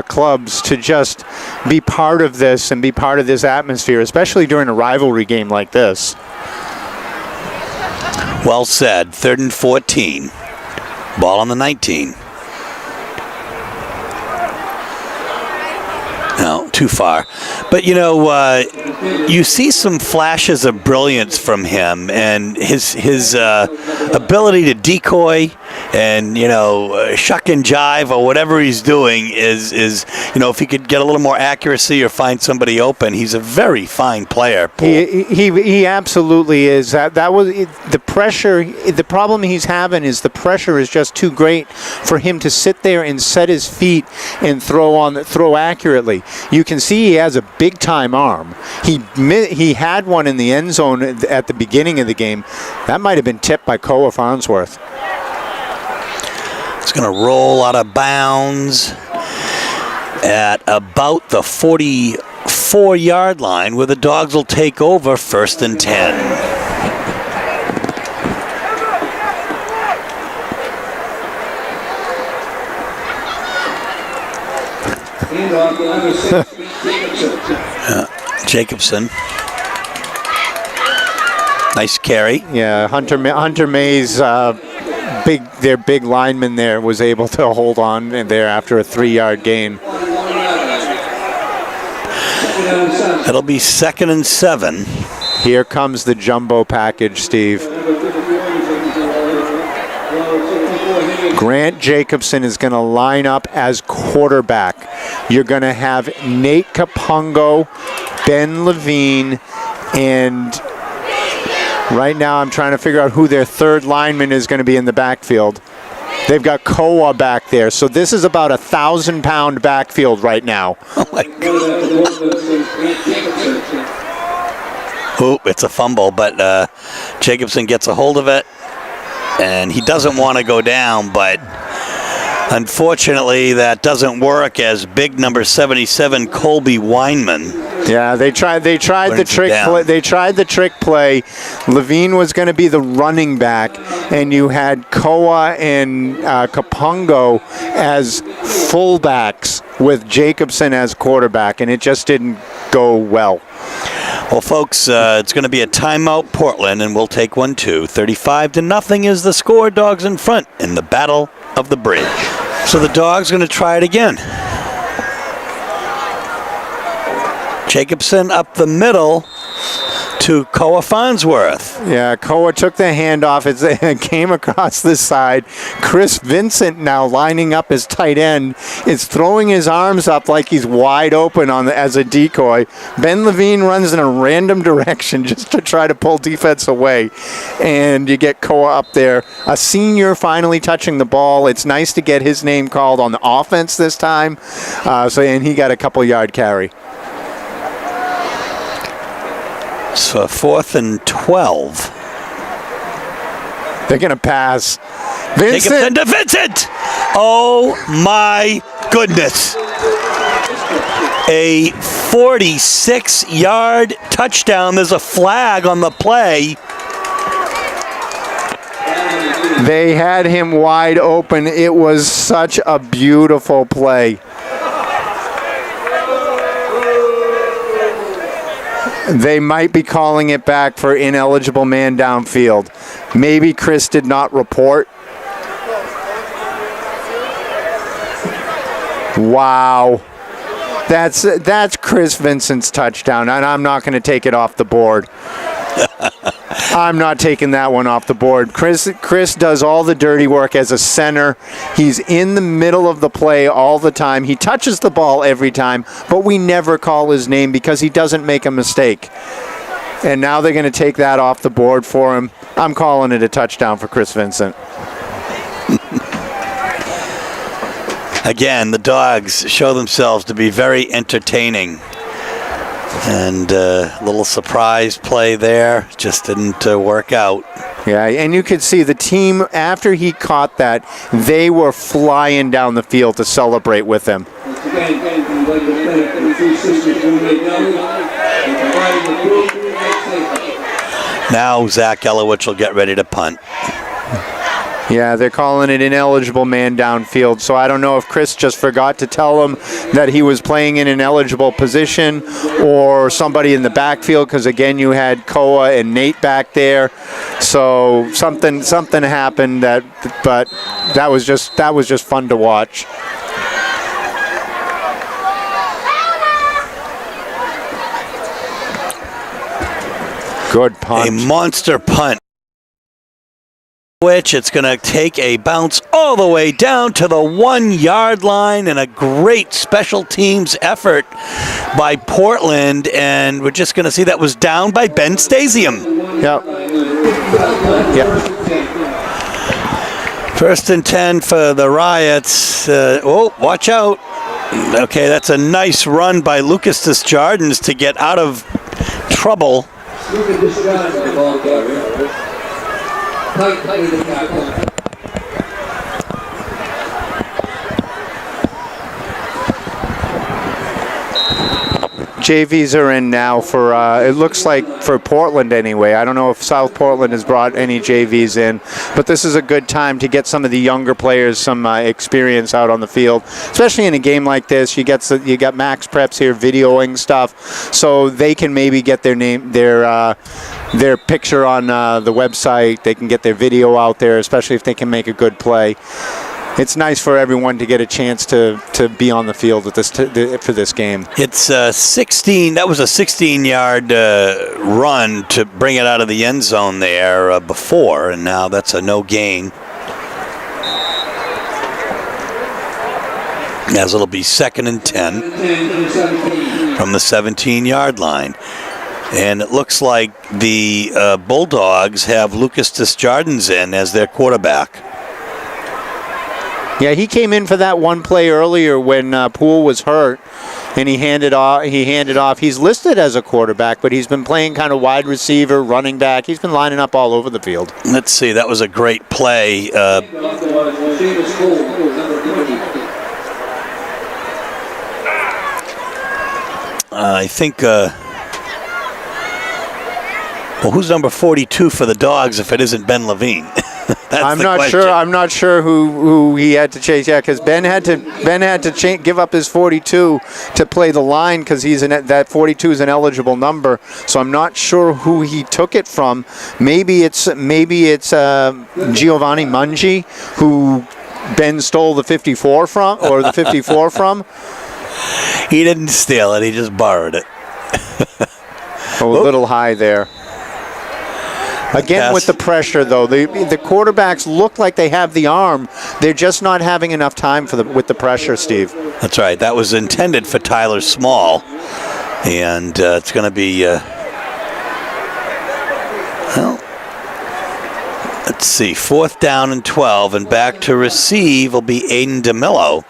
clubs to just be part of this and be part of this atmosphere, especially during a rivalry game like this. Well said. 3rd and 14. Ball on the 19. Now, too far. But, you know, you see some flashes of brilliance from him, and his ability to decoy and, you know, shuck and jive or whatever he's doing is, you know, if he could get a little more accuracy or find somebody open, he's a very fine player. He absolutely is. That was the pressure. The problem he's having is the pressure is just too great for him to sit there and set his feet and throw accurately. You can see he has a big time arm. He had one in the end zone at the beginning of the game. That might have been tipped by Koa Farnsworth. It's going to roll out of bounds at about the 44-yard line, where the Dogs will take over 1st and 10. Jacobson. Nice carry. Yeah, Hunter May's their big lineman there was able to hold on there after a 3-yard gain. It'll be 2nd and 7. Here comes the jumbo package, Steve. Grant Jacobson is going to line up as quarterback. You're going to have Nate Capongo, Ben Levine, and right now I'm trying to figure out who their third lineman is going to be in the backfield. They've got Koa back there. So this is about 1,000-pound backfield right now. Oh, my God. Oh, it's a fumble, but Jacobson gets a hold of it. And he doesn't want to go down, but unfortunately that doesn't work as big number 77 Colby Weinman. Yeah, they tried the trick play. They tried the trick play. Levine was going to be the running back, and you had Koa and Capongo as fullbacks with Jacobson as quarterback, and it just didn't go well. Well, folks, it's going to be a timeout, Portland, and we'll take one too. 35-0 is the score. Dogs in front in the Battle of the Bridge. So the Dogs going to try it again. Jacobson up the middle to Koa Farnsworth. Yeah, Koa took the handoff. It came across this side. Chris Vincent now lining up as tight end is throwing his arms up like he's wide open as a decoy. Ben Levine runs in a random direction just to try to pull defense away. And you get Koa up there. A senior finally touching the ball. It's nice to get his name called on the offense this time. And he got a couple-yard carry. So 4th and 12. They're going to pass. Vincent. Jacobson to Vincent. Oh, my goodness. A 46-yard touchdown. There's a flag on the play. They had him wide open. It was such a beautiful play. They might be calling it back for ineligible man downfield. Maybe Chris did not report. Wow. That's Chris Vincent's touchdown, and I'm not going to take it off the board. I'm not taking that one off the board. Chris does all the dirty work as a center. He's in the middle of the play all the time. He touches the ball every time, but we never call his name because he doesn't make a mistake. And now they're going to take that off the board for him. I'm calling it a touchdown for Chris Vincent. Again, the Dogs show themselves to be very entertaining. And a little surprise play there. Just didn't work out. Yeah, and you could see the team, after he caught that, they were flying down the field to celebrate with him. Now Zach Elowich will get ready to punt. Yeah, they're calling it ineligible man downfield. So I don't know if Chris just forgot to tell him that he was playing in an eligible position or somebody in the backfield, because again you had Koa and Nate back there. So something happened but that was just fun to watch. Good A punt. monster punt. Which it's going to take a bounce all the way down to the 1 yard line, and a great special teams effort by Portland. And we're just going to see that was down by Ben Stasium. Yep. Yep. 1st and 10 for the Riots. Watch out. Okay, that's a nice run by Lucas Desjardins to get out of trouble. JVs are in now for, it looks like for Portland anyway. I don't know if South Portland has brought any JVs in, but this is a good time to get some of the younger players some experience out on the field, especially in a game like this. You got Max Preps here videoing stuff, so they can maybe get their picture on the website. They can get their video out there, especially if they can make a good play. It's nice for everyone to get a chance to be on the field with this for this game. It's 16. That was a 16-yard run to bring it out of the end zone there before, and now that's a no gain. As it'll be 2nd and 10 from the 17-yard line. And it looks like the Bulldogs have Lucas Desjardins in as their quarterback. Yeah, he came in for that one play earlier when Poole was hurt, and he handed off. He's listed as a quarterback, but he's been playing kind of wide receiver, running back. He's been lining up all over the field. Let's see. That was a great play. I think. Well, who's number 42 for the Dogs if it isn't Ben Levine? I'm not sure. I'm not sure who he had to chase. Yeah, because Ben had to give up his 42 to play the line because that 42 is an eligible number. So I'm not sure who he took it from. Maybe it's Giovanni Mungi, who Ben stole the 54 from, or the 54 from. He didn't steal it. He just borrowed it. A little high there. Again, with the pressure, though, the quarterbacks look like they have the arm. They're just not having enough time with the pressure, Steve. That's right. That was intended for Tyler Small, and it's going to be. Let's see, 4th down and 12, and back to receive will be Aiden DeMillo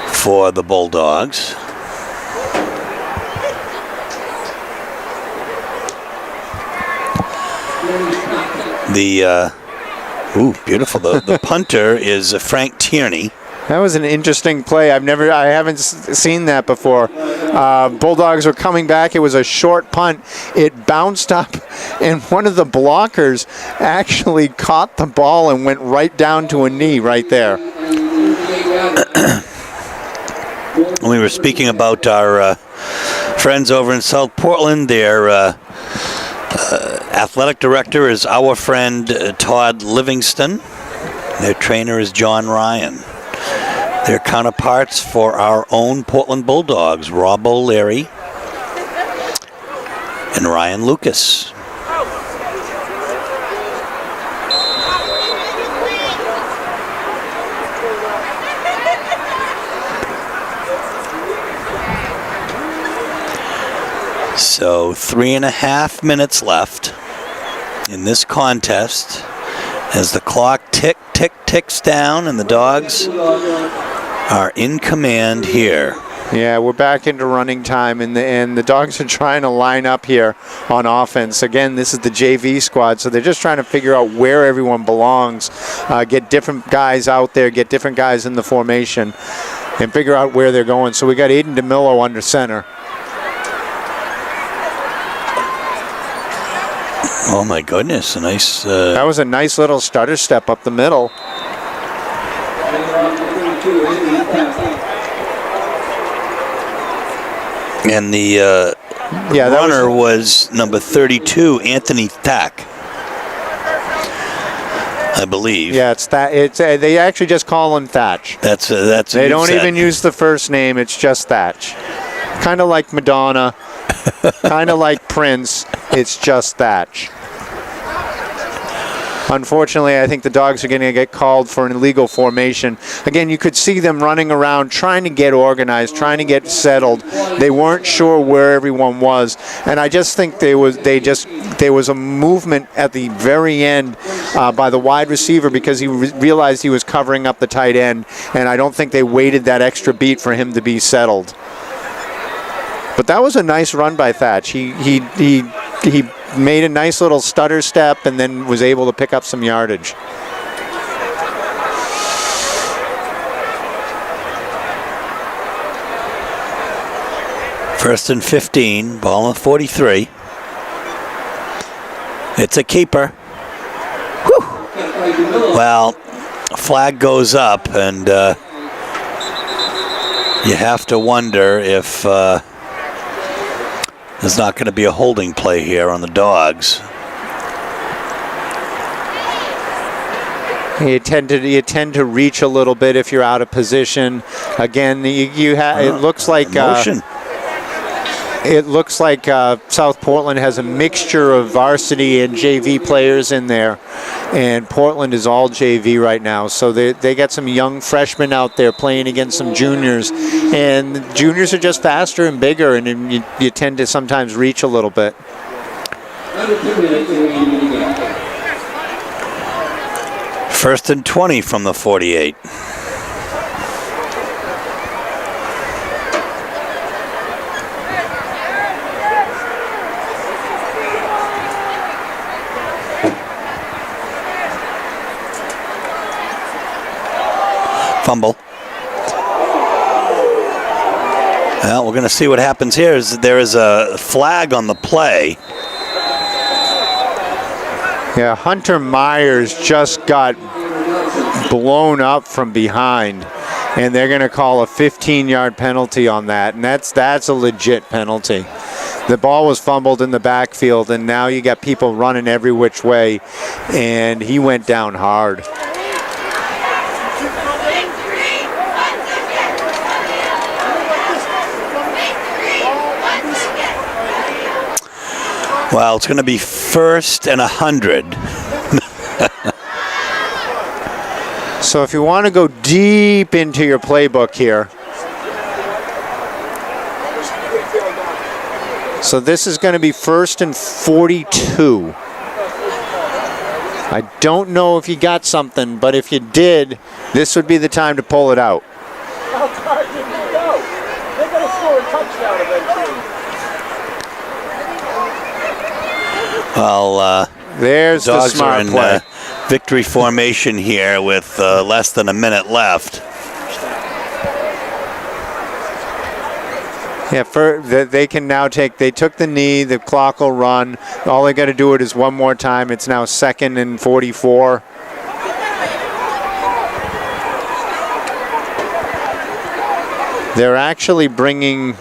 for the Bulldogs. Beautiful. The punter is Frank Tierney. That was an interesting play. I haven't seen that before. Bulldogs were coming back. It was a short punt. It bounced up, and one of the blockers actually caught the ball and went right down to a knee right there. We were speaking about our friends over in South Portland. Their athletic director is our friend Todd Livingston. Their trainer is John Ryan. Their counterparts for our own Portland Bulldogs, Rob O'Leary and Ryan Lucas. So 3.5 minutes left in this contest as the clock ticks down and the Dogs are in command here. Yeah, we're back into running time, and the Dogs are trying to line up here on offense. Again, this is the JV squad, so they're just trying to figure out where everyone belongs, get different guys out there, get different guys in the formation, and figure out where they're going. So we got Aiden DeMillo under center. Oh my goodness, a nice... That was a nice little stutter step up the middle. And the runner was number 32, Anthony Thack, I believe. Yeah, it's that. They actually just call him Thatch. That's. They don't even use the first name. It's just Thatch. Kind of like Madonna. Kind of like Prince. It's just Thatch. Unfortunately, I think the Dogs are going to get called for an illegal formation. Again, you could see them running around trying to get organized, trying to get settled. They weren't sure where everyone was, and I just think there was a movement at the very end by the wide receiver because he realized he was covering up the tight end, and I don't think they waited that extra beat for him to be settled. But that was a nice run by Thatch. He made a nice little stutter step and then was able to pick up some yardage. First and 15, ball on 43. It's a keeper. Whew. Well, flag goes up, and you have to wonder if there's not going to be a holding play here on the Dogs. You tend to reach a little bit if you're out of position. Again, it looks like motion. It looks like South Portland has a mixture of varsity and JV players in there, and Portland is all JV right now. So they got some young freshmen out there playing against some juniors, and the juniors are just faster and bigger, and you tend to sometimes reach a little bit. First and 20 from the 48. Fumble. Well, we're going to see what happens here. There is a flag on the play. Yeah, Hunter Myers just got blown up from behind, and they're going to call a 15-yard penalty on that, and that's a legit penalty. The ball was fumbled in the backfield, and now you got people running every which way, and he went down hard. Well, it's going to be first and 100. So if you want to go deep into your playbook here. So this is going to be first and 42. I don't know if you got something, but if you did, this would be the time to pull it out. How far did he go? They're going to score a touchdown eventually. Well, there's the Dogs smart are in play. Victory formation here with less than a minute left. Yeah, they can now they took the knee, the clock will run. All they got to do it is one more time. It's now second and 44. They're actually bringing...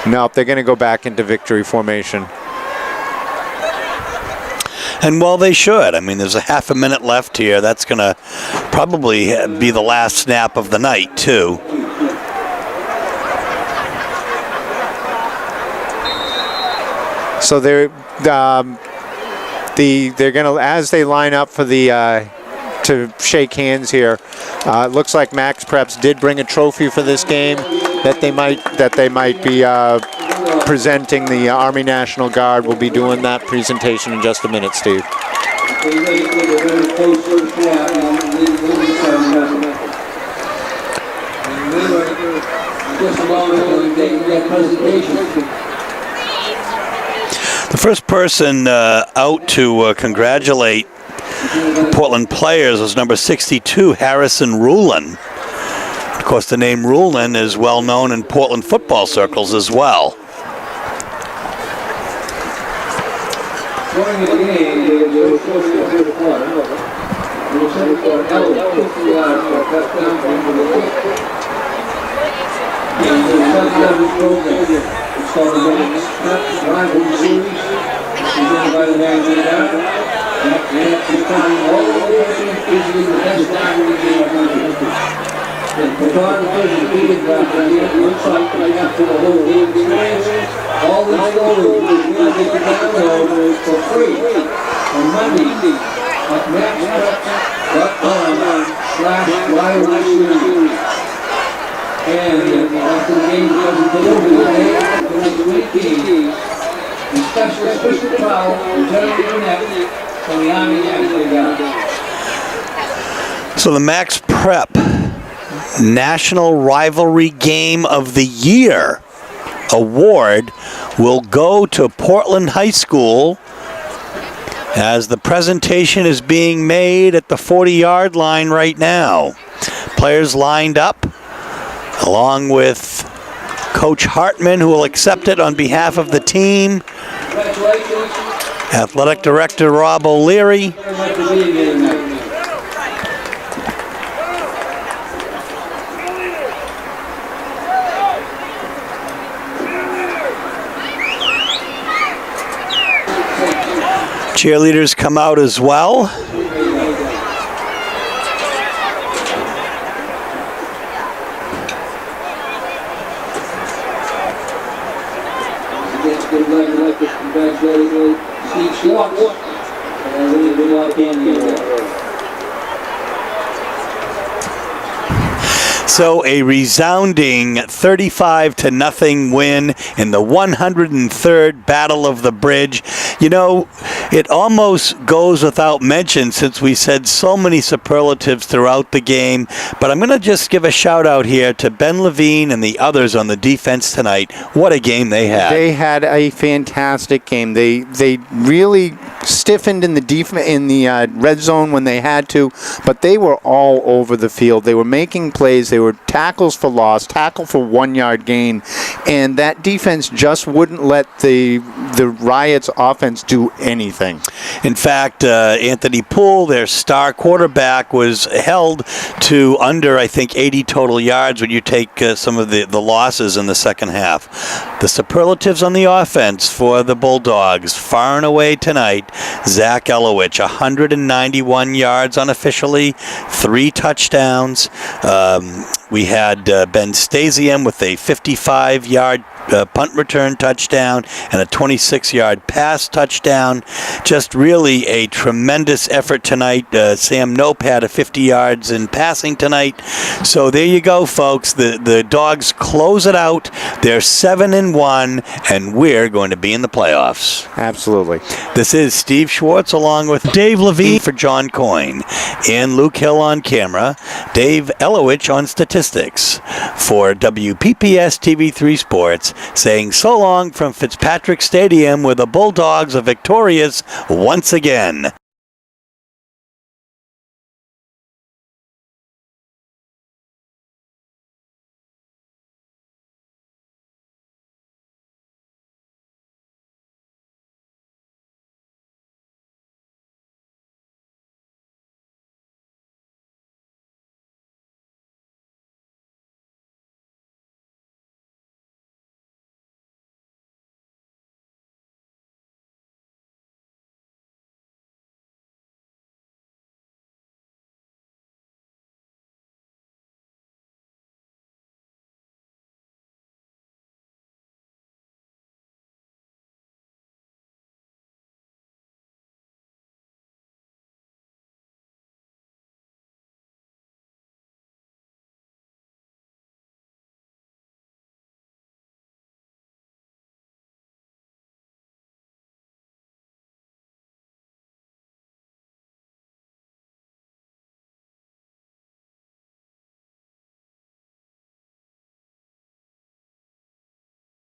Nope, they're going to go back into victory formation. And well, they should. I mean, there's a half a minute left here. That's going to probably be the last snap of the night, too. So they're going to, as they line up for the to shake hands here, it looks like Max Preps did bring a trophy for this game that they might be presenting. The Army National Guard will be doing that presentation in just a minute, Steve. The first person out to congratulate Portland players was number 62, Harrison Rulin. Of course, the name Rulin is well known in Portland football circles as well. photographers and videographers here on site to capture the whole game experience. All these photos will be able to download for free on Monday at maxprep.com/rivalry. And after the game becomes delivered today, the next week team, the special trial returning to the net from the Army National Guard. So the Max Prep National Rivalry Game of the Year award will go to Portland High School as the presentation is being made at the 40-yard line right now. Players lined up along with Coach Hartman, who will accept it on behalf of the team. Athletic Director Rob O'Leary. Cheerleaders come out as well. Congratulations, Steve Schwartz, and winning the Candy Award. So a resounding 35-0 win in the 103rd Battle of the Bridge. You know, it almost goes without mention since we said so many superlatives throughout the game, but I'm going to just give a shout out here to Ben Levine and the others on the defense tonight. What a game they had. They had a fantastic game. They really stiffened in the red zone when they had to, but they were all over the field. They were making plays. They were tackles for loss, tackle for 1-yard gain, and that defense just wouldn't let the Riots offense do anything. In fact, Anthony Poole, their star quarterback, was held to under, I think, 80 total yards when you take some of the losses in the second half. The superlatives on the offense for the Bulldogs, far and away tonight, Zach Elowich, 191 yards unofficially, 3 touchdowns. We had Ben Stasium with a 55-yard punt return touchdown and a 26-yard pass touchdown. Just really a tremendous effort tonight. Sam Nope had a 50 yards in passing tonight. So there you go, folks. The Dogs close it out. They're 7-1, and we're going to be in the playoffs. Absolutely. This is Steve Schwartz along with Dave Levine for John Coyne and Luke Hill on camera, Dave Elowich on statistics for WPPS TV3 Sports, saying so long from Fitzpatrick Stadium, where the Bulldogs are victorious once again.